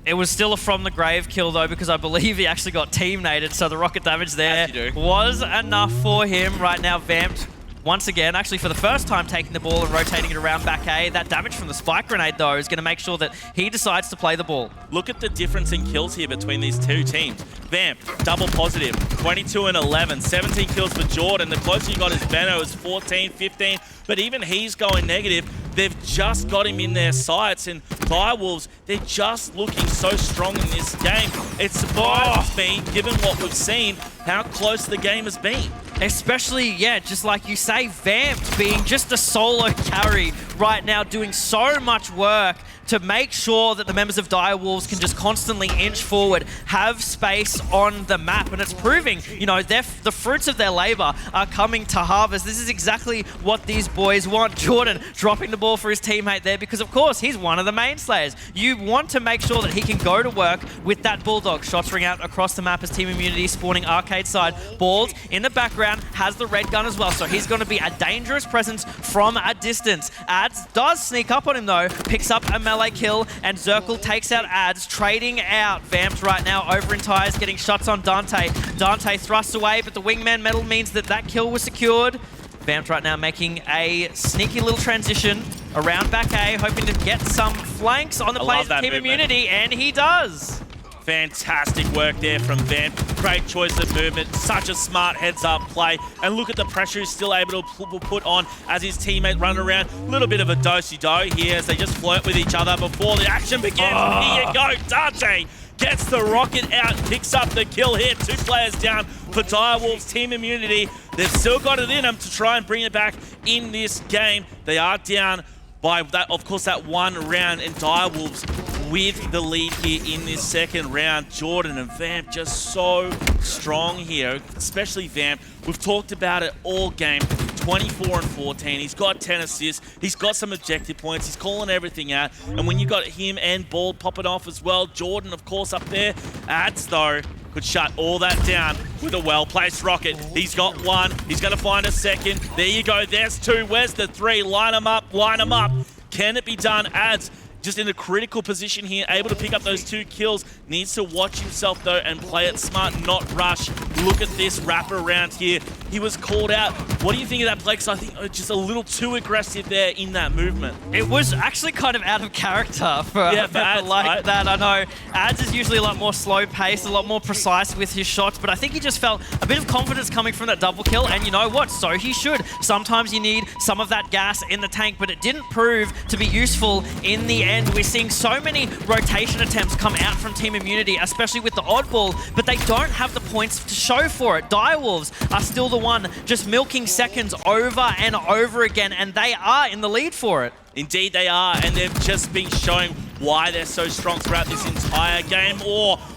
It was still a from the grave kill though, because I believe he actually got team-nated, so the rocket damage there was enough for him. Right now, Vampt once again, actually for the first time, taking the ball and rotating it around back A. That damage from the spike grenade, though, is going to make sure that he decides to play the ball. Look at the difference in kills here between these two teams. Vampt, double positive, 22 and 11, 17 kills for Jordan. The closer you got is Benno, is 14, 15, but even he's going negative. They've just got him in their sights, and Direwolves, they're just looking so strong in this game. It surprises me, given what we've seen, how close the game has been. Especially, yeah, just like you say, Vampt being just a solo carry right now, doing so much work to make sure that the members of Direwolves can just constantly inch forward, have space on the map, and it's proving, you know, the fruits of their labor are coming to harvest. This is exactly what these boys want. Jordan dropping the ball for his teammate there because, of course, he's one of the main slayers. You want to make sure that he can go to work with that Bulldog. Shots ring out across the map as Team Immunity spawning arcade side. Bald in the background has the red gun as well, so he's going to be a dangerous presence from a distance. Ads does sneak up on him though, picks up a melee kill, and Zerkil takes out Ads, trading out Vampt right now over in tires, getting shots on Dante. Dante thrusts away, but the wingman medal means that that kill was secured. Vampt right now making a sneaky little transition around back A, hoping to get some flanks on the players of Team Immunity, and he does. Fantastic work there from Vampt. Great choice of movement. Such a smart heads-up play. And look at the pressure he's still able to put on as his teammate run around. A little bit of a do-si-do here as they just flirt with each other before the action begins. Here you go, Dante gets the rocket out, picks up the kill here. 2 players down for Direwolves Team Immunity. They've still got it in them to try and bring it back in this game. They are down by that, of course, that 1 round, and Direwolves with the lead here in this second round. Jordan and Vampt just so strong here, especially Vampt. We've talked about it all game. 24 and 14. He's got 10 assists. He's got some objective points. He's calling everything out. And when you got him and Bald popping off as well, Jordan, of course, up there. Ads, though, could shut all that down with a well-placed rocket. He's got 1. He's going to find a second. There you go. There's 2. Where's the 3? Line them up. Line them up. Can it be done? Ads just in a critical position here, able to pick up those 2 kills. Needs to watch himself, though, and play it smart, not rush. Look at this wrapper around here. He was called out. What do you think of that play? Because I think just a little too aggressive there in that movement. It was actually kind of out of character for Ads, like right? that. I know Ads is usually a lot more slow-paced, a lot more precise with his shots, but I think he just felt a bit of confidence coming from that double kill, and you know what? So he should. Sometimes you need some of that gas in the tank, but it didn't prove to be useful in the end. We're seeing so many rotation attempts come out from Team Immunity, especially with the Oddball, but they don't have the points to show for it. Direwolves are still the one just milking seconds over and over again, and they are in the lead for it. Indeed they are, and they've just been showing why they're so strong throughout this entire game.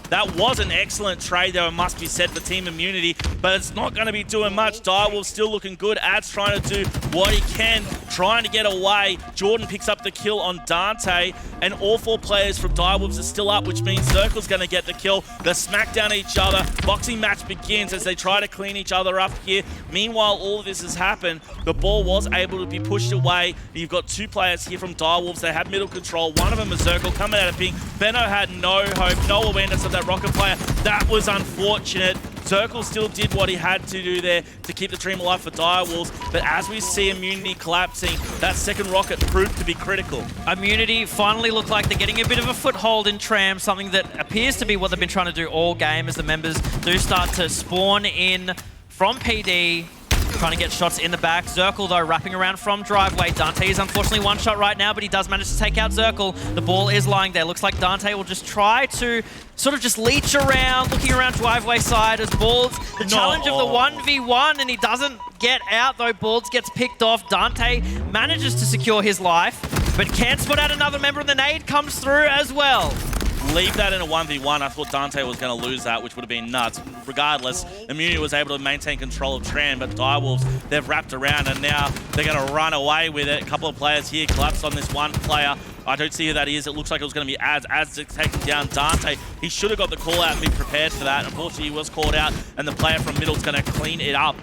That was an excellent trade, though, it must be said, for Team Immunity, but it's not going to be doing much. Direwolves still looking good. Ads trying to do what he can, trying to get away. Jordan picks up the kill on Dante, and all 4 players from Direwolves are still up, which means Zerkil's going to get the kill. They smack down each other. Boxing match begins as they try to clean each other up here. Meanwhile, all of this has happened. The ball was able to be pushed away. You've got 2 players here from Direwolves. They have middle control. One of them is Zerkil coming out of ping. Benno had no hope, no awareness of that rocket player. That was unfortunate. Zerkil still did what he had to do there to keep the dream alive for Direwolves, but as we see Immunity collapsing, that second rocket proved to be critical. Immunity finally look like they're getting a bit of a foothold in Tram, something that appears to be what they've been trying to do all game as the members do start to spawn in from PD. Trying to get shots in the back. Zerkil, though, wrapping around from driveway. Dante is unfortunately 1 shot right now, but he does manage to take out Zerkil. The ball is lying there. Looks like Dante will just try to sort of just leech around, looking around driveway side as Balds. The challenge of the 1v1, and he doesn't get out, though. Balds gets picked off. Dante manages to secure his life, but can't spot out another member, and the nade comes through as well. Leave that in a 1v1. I thought Dante was going to lose that, which would have been nuts. Regardless, Immunity was able to maintain control of Tran, but Direwolves, they've wrapped around, and now they're going to run away with it. A couple of players here collapsed on this one player. I don't see who that is. It looks like it was going to be Ads. Ads taking down Dante. He should have got the call out and been prepared for that. Unfortunately, he was called out, and the player from middle is going to clean it up.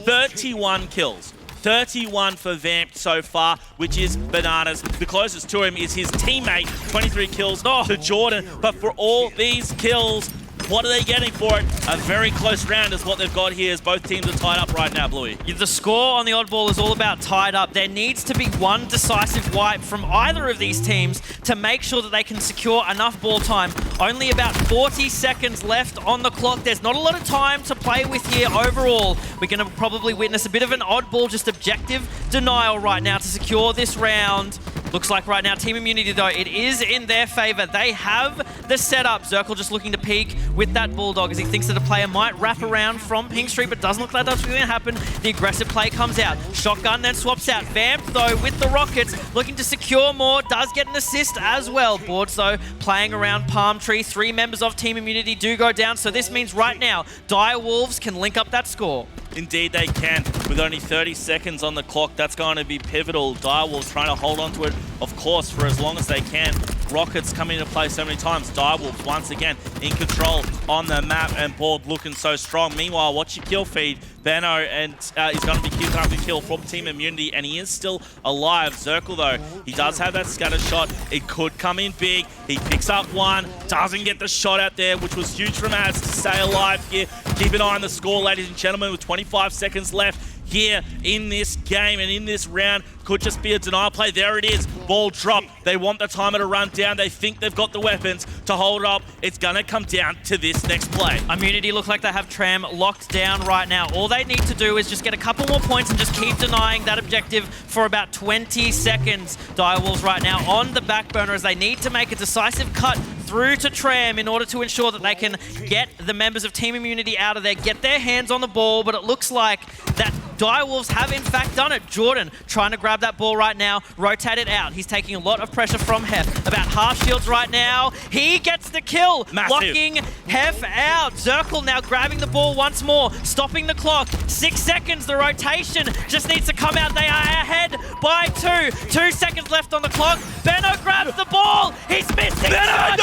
31 kills. 31 for Vampt so far, which is bananas. The closest to him is his teammate, 23 kills to Jordan. But for all these kills, What are they getting for it? A very close round is what they've got here as both teams are tied up right now, Bluey. The score on the Oddball is all about tied up. There needs to be one decisive wipe from either of these teams to make sure that they can secure enough ball time. Only about 40 seconds left on the clock. There's not a lot of time to play with here overall. We're going to probably witness a bit of an Oddball, just objective denial right now to secure this round. Looks like right now, Team Immunity, though, it is in their favor. They have the setup. Zerkil just looking to peek with that Bulldog as he thinks that a player might wrap around from Pink Street, but doesn't look like that's going to happen. The aggressive play comes out. Shotgun then swaps out. Vampt, though, with the rockets, looking to secure more, does get an assist as well. Boards, though, playing around Palm Tree. 3 members of Team Immunity do go down, so this means right now, Direwolves can link up that score. Indeed they can. With only 30 seconds on the clock, that's going to be pivotal. Direwolves trying to hold on to it, of course, for as long as they can. Rockets coming into play so many times. Direwolves once again in control on the map, and Board looking so strong. Meanwhile, watch your kill feed. Benno and he's going to be queuing up the kill from Team Immunity, and he is still alive. Zerkil, though, he does have that scatter shot. It could come in big. He picks up one, doesn't get the shot out there, which was huge from Ads to stay alive here. Keep an eye on the score, ladies and gentlemen, with 25 seconds left here in this game and in this round. Could just be a denial play. There it is. Ball drop. They want the timer to run down. They think they've got the weapons to hold up. It's going to come down to this next play. Immunity look like they have Tram locked down right now. All they need to do is just get a couple more points and just keep denying that objective for about 20 seconds. Direwolves right now on the back burner as they need to make a decisive cut through to Tram in order to ensure that they can get the members of Team Immunity out of there, get their hands on the ball, but it looks like that Direwolves have in fact done it. Jordan trying to grab that ball right now, rotate it out. He's taking a lot of pressure from Heff. About half shields right now. He gets the kill, massive. Locking Heff out. Zerkil now grabbing the ball once more, stopping the clock. 6 seconds, the rotation just needs to come out. They are ahead by 2. 2 seconds left on the clock. Benno grabs the ball. He's missing. Benno!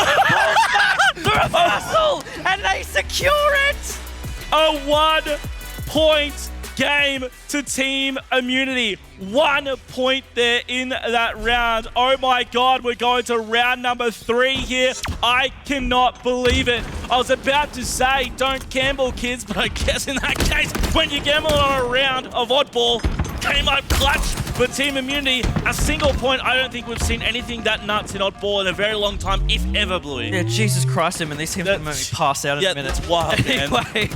The reversal, and they secure it. A 1-point game to Team Immunity. 1 point there in that round. Oh my God, we're going to round number 3 here. I cannot believe it. I was about to say don't gamble, kids, but I guess in that case, when you gamble on a round of Oddball, came up clutch for Team Immunity. A single point. I don't think we've seen anything that nuts in Oddball in a very long time, if ever, Bluey. Yeah, Jesus Christ, him, and these teams are going to pass out in a minute. That's wild, man. Anyway,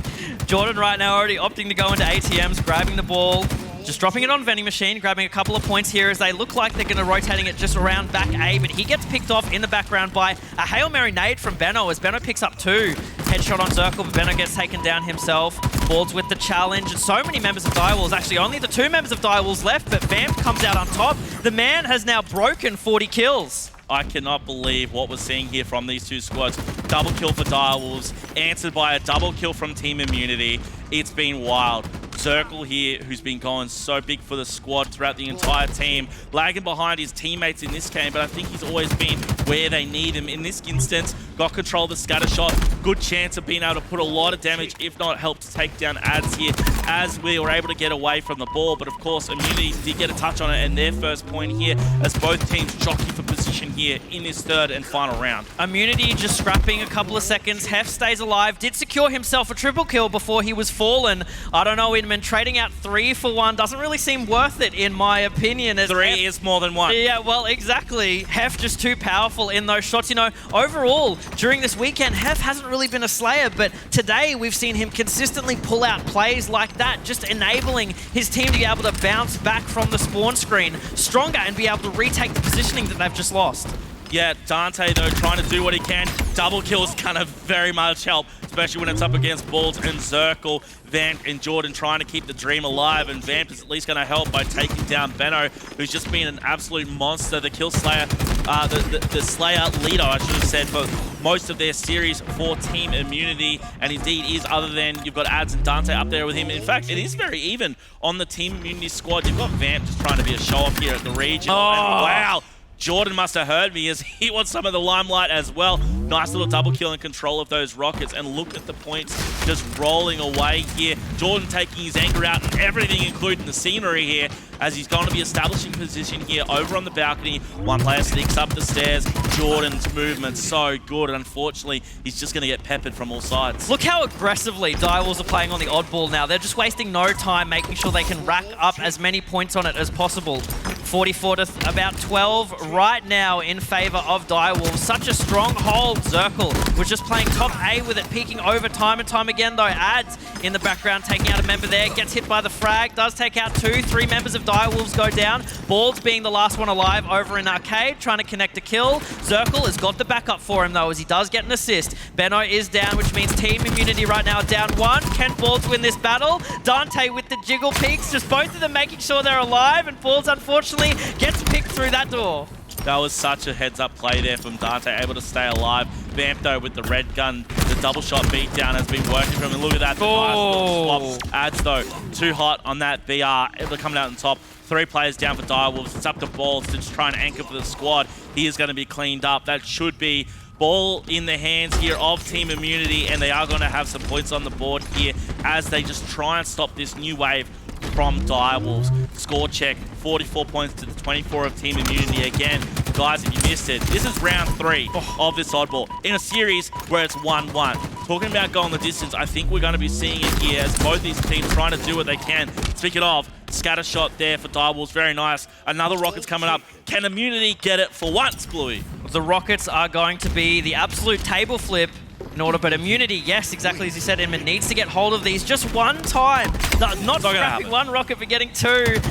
Jordan right now already opting to go into ATMs, grabbing the ball, just dropping it on Vending Machine, grabbing a couple of points here as they look like they're going to rotating it just around back A, but he gets picked off in the background by a Hail Mary nade from Benno as Benno picks up 2. Headshot on Zerkil, but Benno gets taken down himself. Boards with the challenge, and so many members of Direwolves. Actually, only the 2 members of Direwolves left, but Vampt comes out on top. The man has now broken 40 kills. I cannot believe what we're seeing here from these 2 squads. Double kill for Direwolves, answered by a double kill from Team Immunity. It's been wild. Zerkil here, who's been going so big for the squad throughout the entire team, lagging behind his teammates in this game, but I think he's always been where they need him. In this instance, got control of the scatter shot. Good chance of being able to put a lot of damage, if not help to take down Ads here, as we were able to get away from the ball. But of course, Immunity did get a touch on it, and their first point here, as both teams jockey for position here in this 3rd and final round. Immunity just scrapping a couple of seconds. Heff stays alive, did secure himself a triple kill before he was fallen. I don't know, Inman, trading out 3 for 1 doesn't really seem worth it, in my opinion. As 3 Heff, is more than 1. Yeah, well, exactly. Heff just too powerful in those shots. You know, overall, during this weekend, Heff hasn't really been a slayer, but today we've seen him consistently pull out plays like that, just enabling his team to be able to bounce back from the spawn screen stronger and be able to retake the positioning that they've just lost. Yeah, Dante, though, trying to do what he can. Double kills kind of very much help, especially when it's up against Balls and Zerkil. Vampt and Jordan trying to keep the dream alive, and Vampt is at least going to help by taking down Benno, who's just been an absolute monster. The kill slayer, the slayer leader, I should have said, for most of their series for Team Immunity, and indeed is, other than you've got Ads and Dante up there with him. In fact, it is very even on the Team Immunity squad. You've got Vampt just trying to be a show-off here at the regional, and wow! Jordan must have heard me as he wants some of the limelight as well. Nice little double kill and control of those rockets, and look at the points just rolling away here. Jordan taking his anger out and everything, including the scenery here, as he's going to be establishing position here over on the balcony. One player sneaks up the stairs. Jordan's movement so good, and unfortunately, he's just going to get peppered from all sides. Look how aggressively Direwolves are playing on the Oddball now. They're just wasting no time, making sure they can rack up as many points on it as possible. 44 to about 12 right now in favor of Direwolves. Such a stronghold. Zerkil was just playing top A with it, peeking over time and time again though. Ads in the background, taking out a member there, gets hit by the frag, does take out 3 members of Direwolves go down. Balds being the last one alive over in Arcade, trying to connect a kill. Zerkil has got the backup for him though, as he does get an assist. Benno is down, which means Team Immunity right now down 1. Can Balds win this battle? Dante with the jiggle peaks, just both of them making sure they're alive, and Balds unfortunately gets picked through that door. That was such a heads-up play there from Dante, able to stay alive. Vampt, though, with the red gun, the double shot beatdown has been working for him. And look at that, the nice little swap. Ads, though, too hot on that BR, able to come out on top. 3 players down for Direwolves. It's up to Balls to just try and anchor for the squad. He is going to be cleaned up. That should be ball in the hands here of Team Immunity, and they are going to have some points on the board here as they just try and stop this new wave from Direwolves. Score check, 44 points to the 24 of Team Immunity. Again, guys, if you missed it, this is round 3 of this Oddball in a series where it's 1-1. Talking about going the distance, I think we're going to be seeing it here as both these teams trying to do what they can. Speaking of, scatter shot there for Direwolves, very nice. Another Rocket's coming up. Can Immunity get it for once, Bluey? The Rockets are going to be the absolute table flip in order, but Immunity, yes, exactly as you said, Inman needs to get hold of these just one time. Not scrapping one rocket, but getting 2.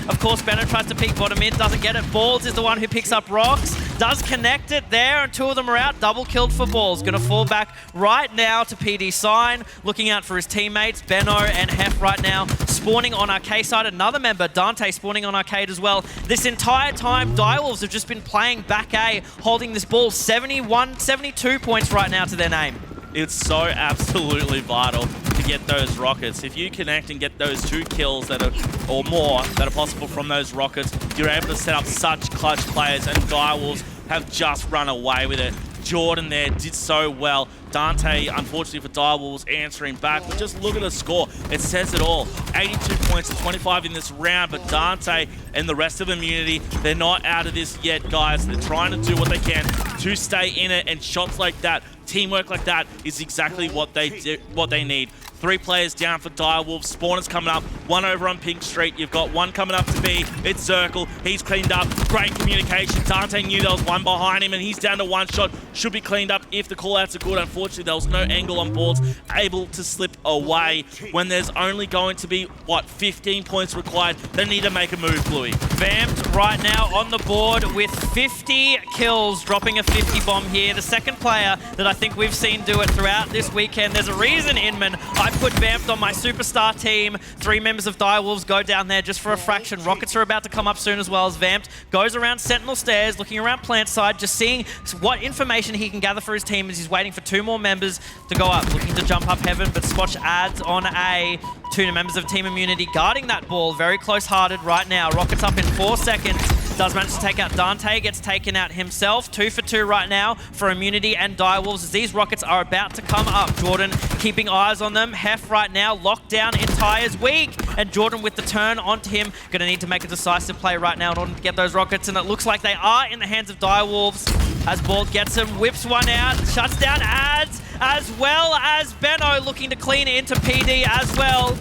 Of course, Benno tries to peek bottom in, doesn't get it. Balls is the one who picks up rocks, does connect it there, and 2 of them are out. Double killed for Balls. Gonna fall back right now to PD Sign, looking out for his teammates. Benno and Heff right now spawning on Arcade side. Another member, Dante, spawning on Arcade as well. This entire time, Direwolves have just been playing back A, holding this ball. 72 points right now to their name. It's so absolutely vital to get those rockets. If you connect and get those 2 kills that are, or more, that are possible from those rockets, you're able to set up such clutch players, and Direwolves have just run away with it. Jordan there did so well. Dante, unfortunately for Direwolves, answering back. But just look at the score. It says it all. 82 points to 25 in this round. But Dante and the rest of Immunity, they're not out of this yet, guys. They're trying to do what they can to stay in it. And shots like that, teamwork like that, is exactly what they need. 3 players down for Direwolves. Spawners coming up. 1 over on Pink Street. You've got 1 coming up to B. It's Zerkil. He's cleaned up. Great communication. Dante knew there was 1 behind him, and he's down to 1 shot. Should be cleaned up if the callouts are good. Unfortunately, there was no angle on Balls, able to slip away when there's only going to be, 15 points required. They need to make a move, Bluey. Vampt right now on the board with 50 kills, dropping a 50 bomb here. The second player that I think we've seen do it throughout this weekend. There's a reason, Inman, I put Vampt on my superstar team. 3 members of Direwolves go down there just for a fraction. Rockets are about to come up soon as well, as Vampt goes around Sentinel Stairs, looking around plant side, just seeing what information he can gather for his team as he's waiting for 2 more members to go up. Looking to jump up heaven, but Spotch adds on A. 2 members of Team Immunity guarding that ball, very close-hearted right now. Rockets up in 4 seconds. Does manage to take out Dante, gets taken out himself. 2 for 2 right now for Immunity and Direwolves as these rockets are about to come up. Jordan keeping eyes on them. Heff right now locked down in tires, weak. And Jordan with the turn onto him. Gonna need to make a decisive play right now in order to get those rockets. And it looks like they are in the hands of Direwolves as Bald gets him, whips 1 out, shuts down Ads, as well as Benno looking to clean it into PD as well.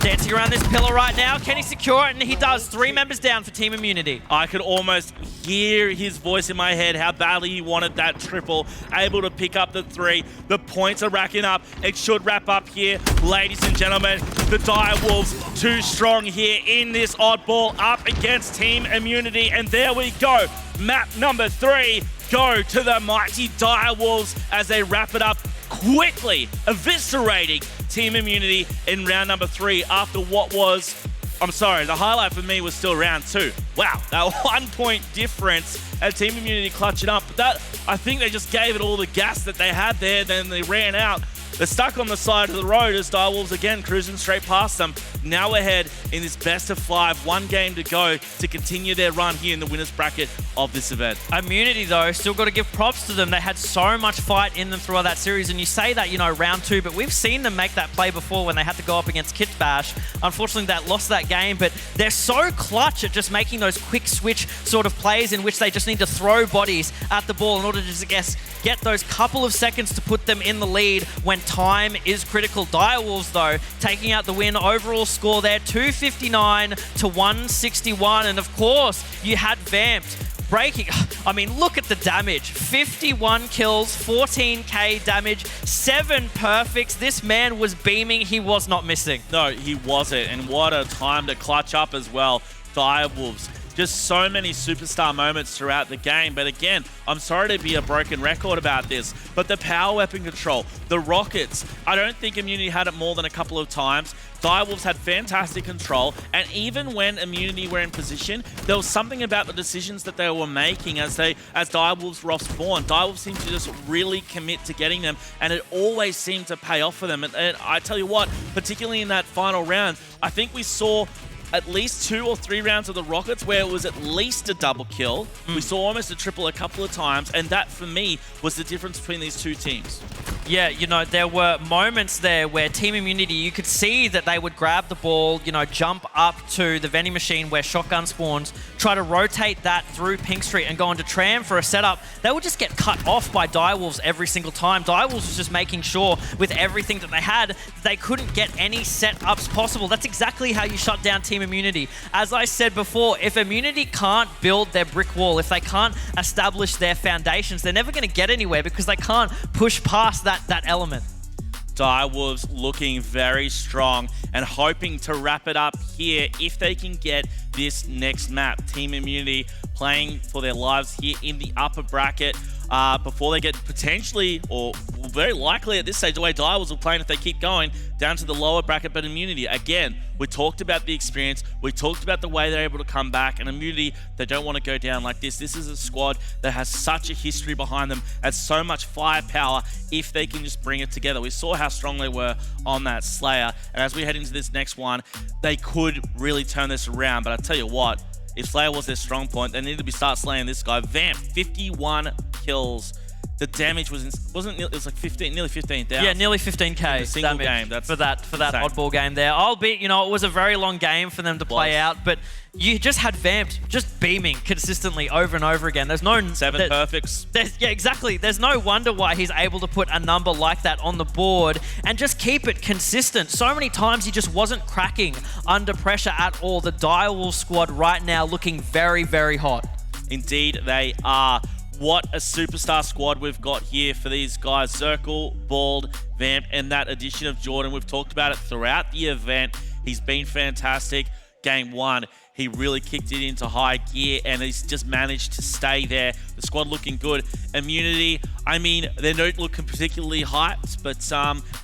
Dancing around this pillar right now. Can he secure it? And he does. 3 members down for Team Immunity. I could almost hear his voice in my head, how badly he wanted that triple. Able to pick up the 3. The points are racking up. It should wrap up here. Ladies and gentlemen, the Direwolves too strong here in this Oddball up against Team Immunity. And there we go. Map number 3. Go to the mighty Direwolves as they wrap it up quickly, eviscerating Team Immunity in round number 3 after what was, I'm sorry, the highlight for me was still round 2. Wow, that 1 point difference and Team Immunity clutching up. But that, I think they just gave it all the gas that they had there, then they ran out. They're stuck on the side of the road as Direwolves again cruising straight past them. Now ahead in this best of 5, 1 game to go to continue their run here in the winners bracket of this event. Immunity, though, still got to give props to them. They had so much fight in them throughout that series, and you say that, you know, round 2, but we've seen them make that play before when they had to go up against Kit Bash. Unfortunately, that lost that game, but they're so clutch at just making those quick switch sort of plays in which they just need to throw bodies at the ball in order to just get those couple of seconds to put them in the lead when time is critical. Direwolves, though, taking out the win. Overall score there, 259 to 161. And of course, you had Vampt breaking. I mean, look at the damage. 51 kills, 14k damage, 7 perfects. This man was beaming. He was not missing. No, he wasn't. And what a time to clutch up as well. Direwolves. Just so many superstar moments throughout the game. But again, I'm sorry to be a broken record about this, but the power weapon control, the rockets, I don't think Immunity had it more than a couple of times. Direwolves had fantastic control, and even when Immunity were in position, there was something about the decisions that they were making as Direwolves were spawn. Direwolves seemed to just really commit to getting them, and it always seemed to pay off for them. And I tell you what, particularly in that final round, I think we saw at least 2 or 3 rounds of the Rockets where it was at least a double kill. We saw almost a triple a couple of times, and that, for me, was the difference between these two teams. Yeah, you know, there were moments there where Team Immunity, you could see that they would grab the ball, you know, jump up to the vending machine where shotgun spawns, try to rotate that through Pink Street and go into Tram for a setup. They would just get cut off by Direwolves every single time. Direwolves was just making sure with everything that they had, they couldn't get any setups possible. That's exactly how you shut down Team Immunity. As I said before, if Immunity can't build their brick wall, if they can't establish their foundations, they're never going to get anywhere because they can't push past that element. Direwolves looking very strong and hoping to wrap it up here if they can get this next map. Team Immunity playing for their lives here in the upper bracket before they get potentially, or very likely at this stage, the way Direwolves are playing if they keep going, down to the lower bracket. But Immunity, again, we talked about the experience, we talked about the way they're able to come back, and Immunity, they don't want to go down like this. This is a squad that has such a history behind them, has so much firepower if they can just bring it together. We saw how strong they were on that Slayer, and as we head into this next one, they could really turn this around. But I tell you what, if Slayer was their strong point, they needed to start slaying this guy. Vampt, 51 kills. The damage was it was like 15, nearly 15,000. Yeah, nearly 15k. In a single game. That's for that oddball game there. Albeit, you know, it was a very long game for them to play out, but you just had Vampt just beaming consistently over and over again. There's no 7 perfects. Yeah, exactly. There's no wonder why he's able to put a number like that on the board and just keep it consistent. So many times he just wasn't cracking under pressure at all. The Direwolves squad right now looking very, very hot. Indeed, they are. What a superstar squad we've got here for these guys. Zerkil, Bald, Vampt, and that addition of Jordan. We've talked about it throughout the event. He's been fantastic. Game 1, he really kicked it into high gear, and he's just managed to stay there. The squad looking good. Immunity, I mean, they don't look particularly hyped, but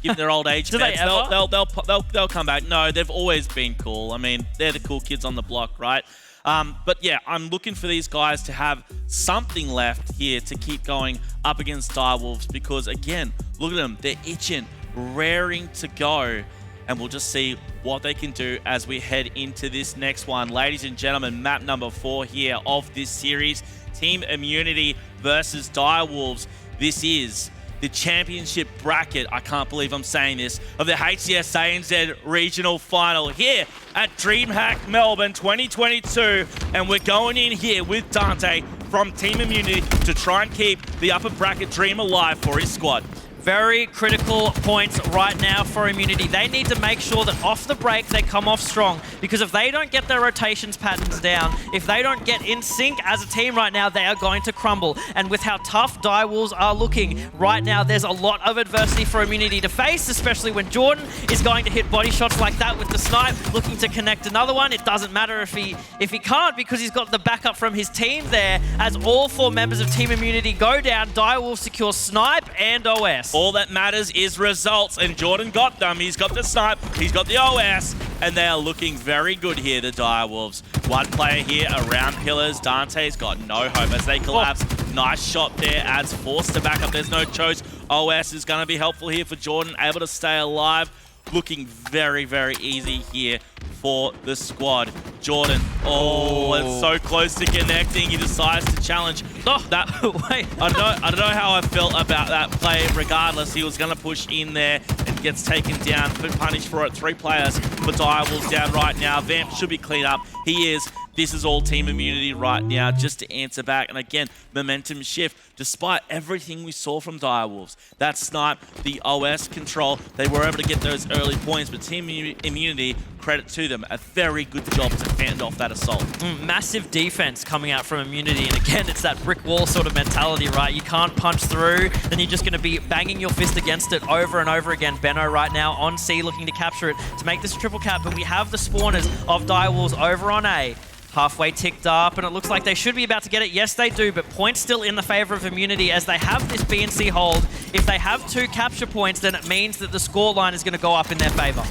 given their old age, they'll come back. No, they've always been cool. I mean, they're the cool kids on the block, right? But yeah, I'm looking for these guys to have something left here to keep going up against Direwolves, because again, look at them, they're itching, raring to go, and we'll just see what they can do as we head into this next one. Ladies and gentlemen, map number 4 here of this series, Team Immunity versus Direwolves. This is the championship bracket, I can't believe I'm saying this, of the HCS ANZ regional final here at DreamHack Melbourne 2022. And we're going in here with Dante from Team Immunity to try and keep the upper bracket dream alive for his squad. Very critical points right now for Immunity. They need to make sure that off the break they come off strong, because if they don't get their rotations patterns down, if they don't get in sync as a team right now, they are going to crumble. And with how tough Direwolves are looking right now, there's a lot of adversity for Immunity to face, especially when Jordan is going to hit body shots like that with the snipe, looking to connect another one. It doesn't matter if he can't, because he's got the backup from his team there. As all 4 members of Team Immunity go down, Direwolves secure snipe and OS. All that matters is results, and Jordan got them. He's got the snipe, he's got the OS, and they are looking very good here, the Direwolves. One player here around pillars. Dante's got no hope as they collapse. Nice shot there, adds force to back up. There's no choice. OS is going to be helpful here for Jordan, able to stay alive. Looking very, very easy here for the squad. Jordan, it's so close to connecting. He decides to challenge. That Wait. I don't know how I felt about that play. Regardless, he was going to push in there and gets taken down. Punished for it. 3 players for Direwolves down right now. Vampt should be cleaned up. He is. This is all team immunity right now, just to answer back. And again, momentum shift. Despite everything we saw from Direwolves, that snipe, the OS control, they were able to get those early points. But team immunity, credit to them, a very good job to fend off that assault. Massive defense coming out from immunity. And again, it's that brick wall sort of mentality, right? You can't punch through, then you're just going to be banging your fist against it over and over again. Benno right now on C looking to capture it to make this a triple cap. But we have the spawners of Direwolves over on A. Halfway ticked up, and it looks like they should be about to get it. Yes, they do, but points still in the favor of immunity as they have this B and C hold. If they have 2 capture points, then it means that the scoreline is going to go up in their favor.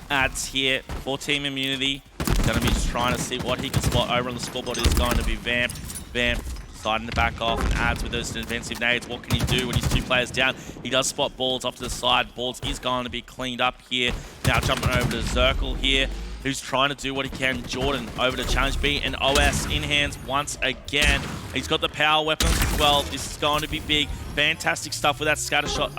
Ads here for team immunity. Going to be trying to see what he can spot over on the scoreboard. Is going to be Vampt. Vampt deciding to back off, and Ads with those defensive nades. What can he do when he's 2 players down? He does spot Balls off to the side. Balls is going to be cleaned up here. Now jumping over to Zerkil here, who's trying to do what he can. Jordan over to challenge B, and OS in hands once again. He's got the power weapons as well. This is going to be big. Fantastic stuff with that scatter shot.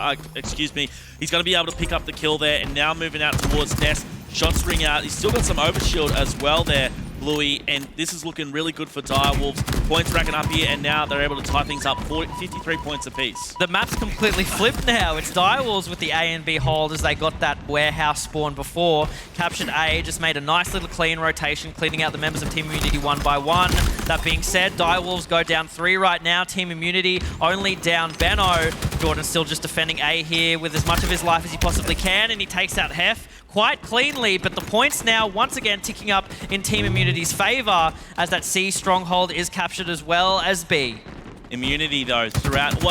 He's going to be able to pick up the kill there, and now moving out towards Nest. Shots ring out. He's still got some overshield as well there, Bluey, and this is looking really good for Direwolves. Points racking up here, and now they're able to tie things up. 53 points apiece. The map's completely flipped now. It's Direwolves with the A and B hold as they got that warehouse spawn before. Captured A, just made a nice little clean rotation, cleaning out the members of Team Immunity 1 by 1. That being said, Direwolves go down 3 right now. Team Immunity only down Benno. Jordan's still just defending A here with as much of his life as he possibly can, and he takes out Heff quite cleanly, but the points now once again ticking up in Team Immunity's favor as that C stronghold is captured as well as B. Immunity though throughout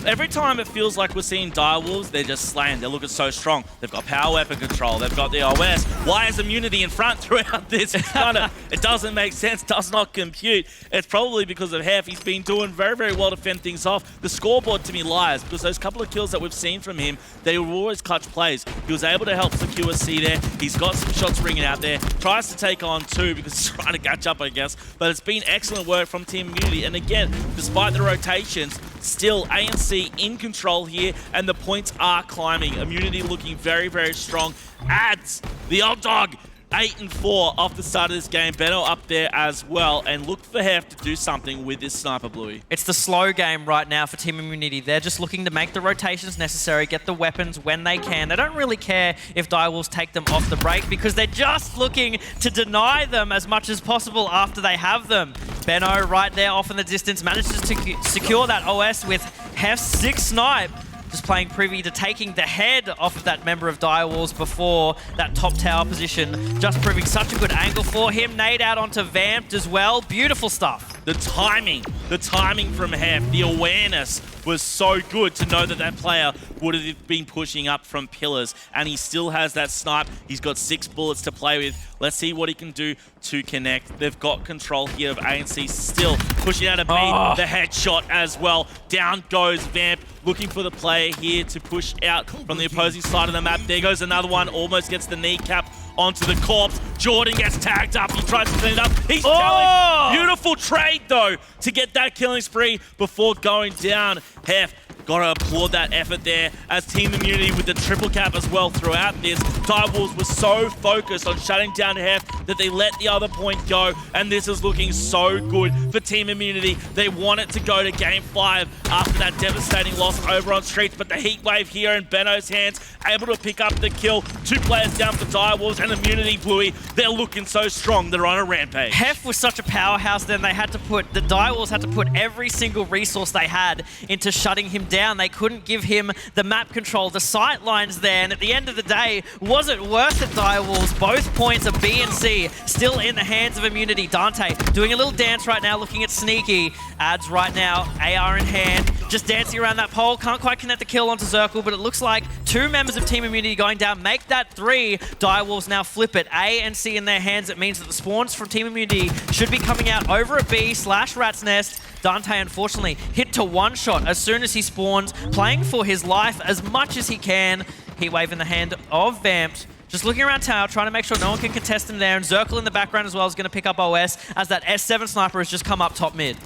every time it feels like we're seeing Direwolves, they're just slaying. They're looking so strong. They've got power weapon control. They've got the OS. Why is immunity in front throughout this? It doesn't make sense. Does not compute. It's probably because of Heff. He's been doing very, very well to fend things off. The scoreboard to me lies because those couple of kills that we've seen from him, they were always clutch plays. He was able to help secure C there. He's got some shots ringing out there. Tries to take on 2 because he's trying to catch up, I guess. But it's been excellent work from Team Immunity. And again, despite the rotations, still ANC in control here, and the points are climbing. Immunity looking very, very strong. Ads, the old dog, 8-4 off the start of this game. Benno up there as well, and look for Heff to do something with this sniper, Bluey. It's the slow game right now for Team Immunity. They're just looking to make the rotations necessary, get the weapons when they can. They don't really care if Direwolves take them off the break because they're just looking to deny them as much as possible after they have them. Benno right there off in the distance manages to secure that OS with Heff's 6 snipe. Just playing privy to taking the head off of that member of Direwolves before that top tower position. Just proving such a good angle for him. Nade out onto Vampt as well. Beautiful stuff. The timing from Heff, the awareness was so good to know that that player would have been pushing up from pillars, and he still has that snipe. He's got 6 bullets to play with. Let's see what he can do to connect. They've got control here of ANC, still pushing out a B, the headshot as well. Down goes Vamp, looking for the player here to push out from the opposing side of the map. There goes another one, almost gets the kneecap onto the corpse. Jordan gets tagged up. He tries to clean it up. He's challenged. Beautiful trade, though, to get that killing spree before going down. Heff, got to applaud that effort there as Team Immunity with the triple cap as well throughout this. Direwolves was so focused on shutting down Heff that they let the other point go, and this is looking so good for Team Immunity. They want it to go to Game 5 after that devastating loss over on Streets, but the heat wave here in Benno's hands, able to pick up the kill. 2 players down for Direwolves, and Immunity, Bluey, they're looking so strong. They're on a rampage. Heff was such a powerhouse then the Direwolves had to put every single resource they had into shutting him down. They couldn't give him the map control, the sight lines there, and at the end of the day, was it worth it, Direwolves? Both points of B and C still in the hands of Immunity. Dante doing a little dance right now, looking at Sneaky. Ads right now, AR in hand, just dancing around that pole. Can't quite connect the kill onto Zerkil, but it looks like 2 members of Team Immunity going down. Make that 3. Direwolves now flip it. A and C in their hands. It means that the spawns from Team Immunity should be coming out over at B/Rat's Nest. Dante, unfortunately, hit to one shot as soon as he spawns, playing for his life as much as he can. Heatwave in the hand of Vampt. Just looking around tower, trying to make sure no one can contest him there. And Zerkil in the background as well is going to pick up OS as that S7 sniper has just come up top mid.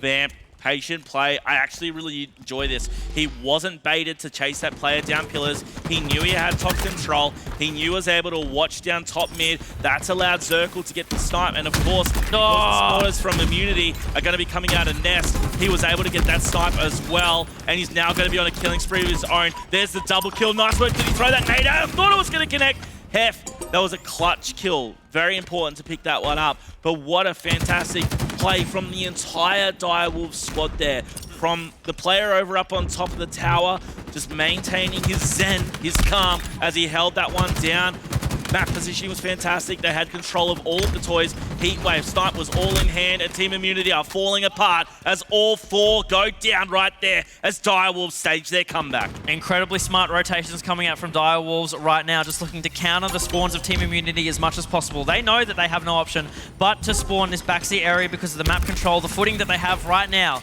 Vampt, patient play. I actually really enjoy this. He wasn't baited to chase that player down pillars. He knew he had top control. He knew he was able to watch down top mid. That's allowed Zerkil to get the snipe. And of course, the spawners from Immunity are going to be coming out of Nest. He was able to get that snipe as well. And he's now going to be on a killing spree of his own. There's the double kill. Nice work. Did he throw that nade out? I thought it was going to connect. Heff, that was a clutch kill. Very important to pick that one up. But what a fantastic play from the entire Direwolves squad there. From the player over up on top of the tower, just maintaining his zen, his calm, as he held that one down. Map positioning was fantastic. They had control of all of the toys. Heatwave, Snipe was all in hand, and Team Immunity are falling apart as all four go down right there as Direwolves stage their comeback. Incredibly smart rotations coming out from Direwolves right now, just looking to counter the spawns of Team Immunity as much as possible. They know that they have no option but to spawn this backseat area because of the map control, the footing that they have right now.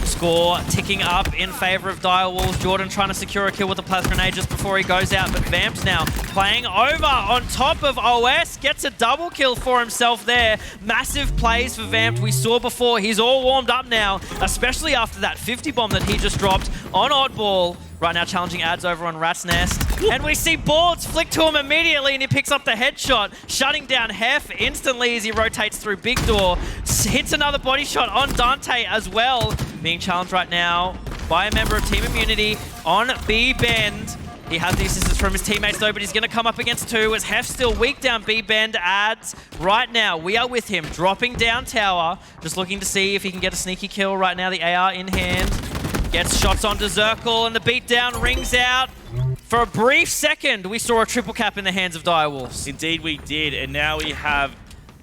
Score ticking up in favor of Direwolves. Jordan trying to secure a kill with the plasma grenade just before he goes out, but Vamp's now playing over on top of OS. Gets a double kill for himself there. Massive plays for Vampt. We saw before, he's all warmed up now, especially after that 50 bomb that he just dropped on Oddball. Right now challenging ads over on Rat's Nest. And we see boards flick to him immediately and he picks up the headshot, shutting down Heff instantly as he rotates through Big Door. Hits another body shot on Dante as well. Being challenged right now by a member of Team Immunity on B Bend. He has the assistance from his teammates though, but he's going to come up against two as Heff still weak down B Bend. Ads right now. We are with him, dropping down tower. Just looking to see if he can get a sneaky kill right now. The AR in hand. Gets shots onto Zerkil and the beatdown rings out. For a brief second, we saw a triple cap in the hands of Direwolves. Indeed we did, and now we have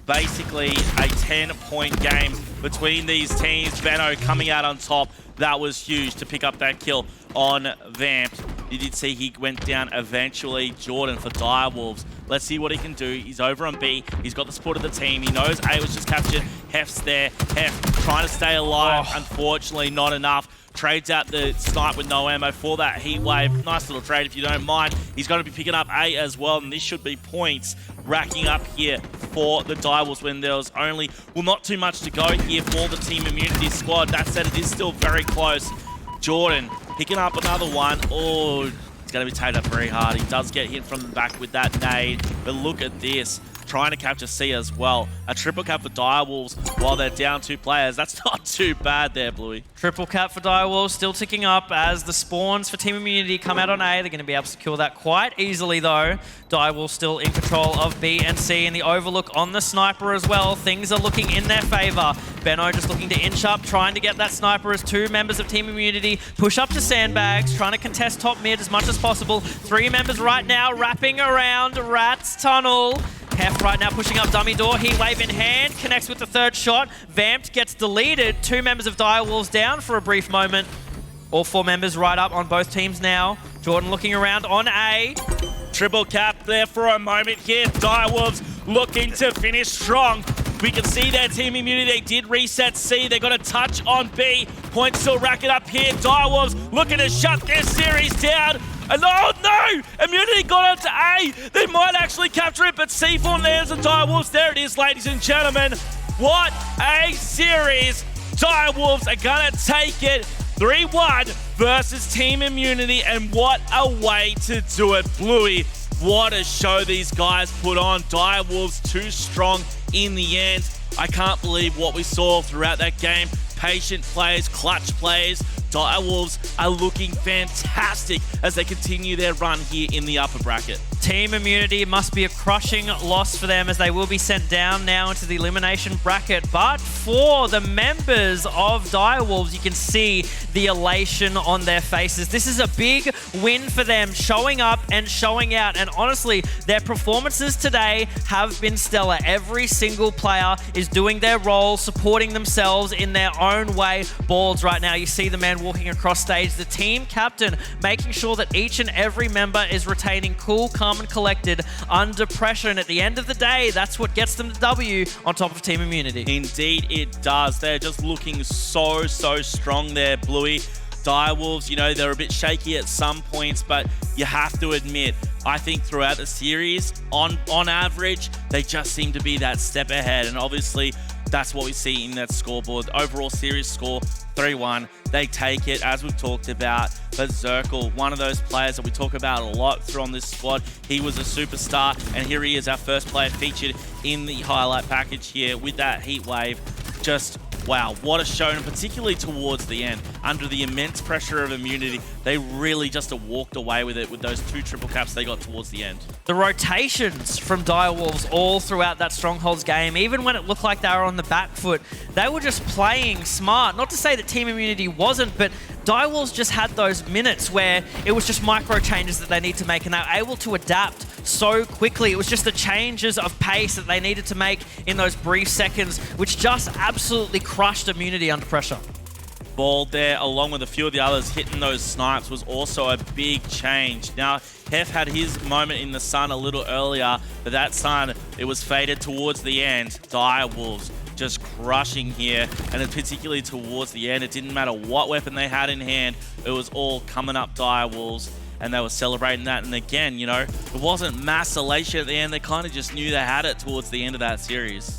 basically a 10-point game between these teams. Benno coming out on top. That was huge to pick up that kill on Vamp. You did see he went down eventually. Jordan for Direwolves. Let's see what he can do. He's over on B. He's got the support of the team. He knows A was just captured. Heff's there. Heff trying to stay alive. Unfortunately, not enough. Trades out the snipe with no ammo for that heat wave. Nice little trade if you don't mind. He's going to be picking up A as well, and this should be points racking up here for the Direwolves when there was only, well, not too much to go here for the Team Immunity squad. That said, it is still very close. Jordan picking up another one. Oh, it's going to be taken up very hard. He does get hit from the back with that nade, but look at this. Trying to capture C as well. A triple cap for Direwolves while they're down two players. That's not too bad there, Bluey. Triple cap for Direwolves still ticking up as the spawns for Team Immunity come out on A. They're going to be able to secure that quite easily though. Direwolves still in control of B and C, and the overlook on the sniper as well. Things are looking in their favor. Benno just looking to inch up, trying to get that sniper as two members of Team Immunity push up to sandbags, trying to contest top mid as much as possible. Three members right now wrapping around Rat's tunnel. Heff right now pushing up dummy door. Heatwave in hand, connects with the third shot. Vampt gets deleted. Two members of Direwolves down for a brief moment. All four members right up on both teams now. Jordan looking around on A. Triple cap there for a moment here. Direwolves looking to finish strong. We can see their Team Immunity. They did reset C. They got a touch on B. Points still racking up here. Direwolves looking to shut their series down. And oh no! Immunity got onto A. They might actually capture it, but C form there's the Direwolves. There it is, ladies and gentlemen. What a series. Direwolves are gonna take it 3-1 versus Team Immunity, and what a way to do it. Bluey, what a show these guys put on. Direwolves too strong in the end. I can't believe what we saw throughout that game. Patient plays, clutch plays. Direwolves are looking fantastic as they continue their run here in the upper bracket. Team Immunity must be a crushing loss for them as they will be sent down now into the elimination bracket. But for the members of Direwolves, you can see the elation on their faces. This is a big win for them, showing up and showing out. And honestly, their performances today have been stellar. Every single player is doing their role, supporting themselves in their own way. Balls right now, you see the man walking across stage, the team captain making sure that each and every member is retaining cool, calm, calm and collected under pressure. And at the end of the day, that's what gets them the W on top of Team Immunity. Indeed it does. They're just looking so strong there, Bluey. Direwolves, you know, they're a bit shaky at some points, but you have to admit, I think throughout the series, on average, they just seem to be that step ahead. And obviously, that's what we see in that scoreboard. Overall series score, 3-1. They take it, as we've talked about. But Zerkil, one of those players that we talk about a lot through on this squad, he was a superstar, and here he is, our first player featured in the highlight package here with that heat wave. Just wow, what a show, and particularly towards the end. Under the immense pressure of Immunity, they really just walked away with it with those 2 triple caps they got towards the end. The rotations from Direwolves all throughout that Strongholds game, even when it looked like they were on the back foot, they were just playing smart. Not to say that Team Immunity wasn't, but Direwolves just had those minutes where it was just micro changes that they need to make, and they were able to adapt so quickly. It was just the changes of pace that they needed to make in those brief seconds, which just absolutely crushed Immunity under pressure. Ball there, along with a few of the others hitting those snipes, was also a big change. Now, Heff had his moment in the sun a little earlier, but that sun, it was faded towards the end. Direwolves just crushing here, and particularly towards the end, it didn't matter what weapon they had in hand, it was all coming up Direwolves, and they were celebrating that. And again, you know, it wasn't mass elation at the end, they kind of just knew they had it towards the end of that series.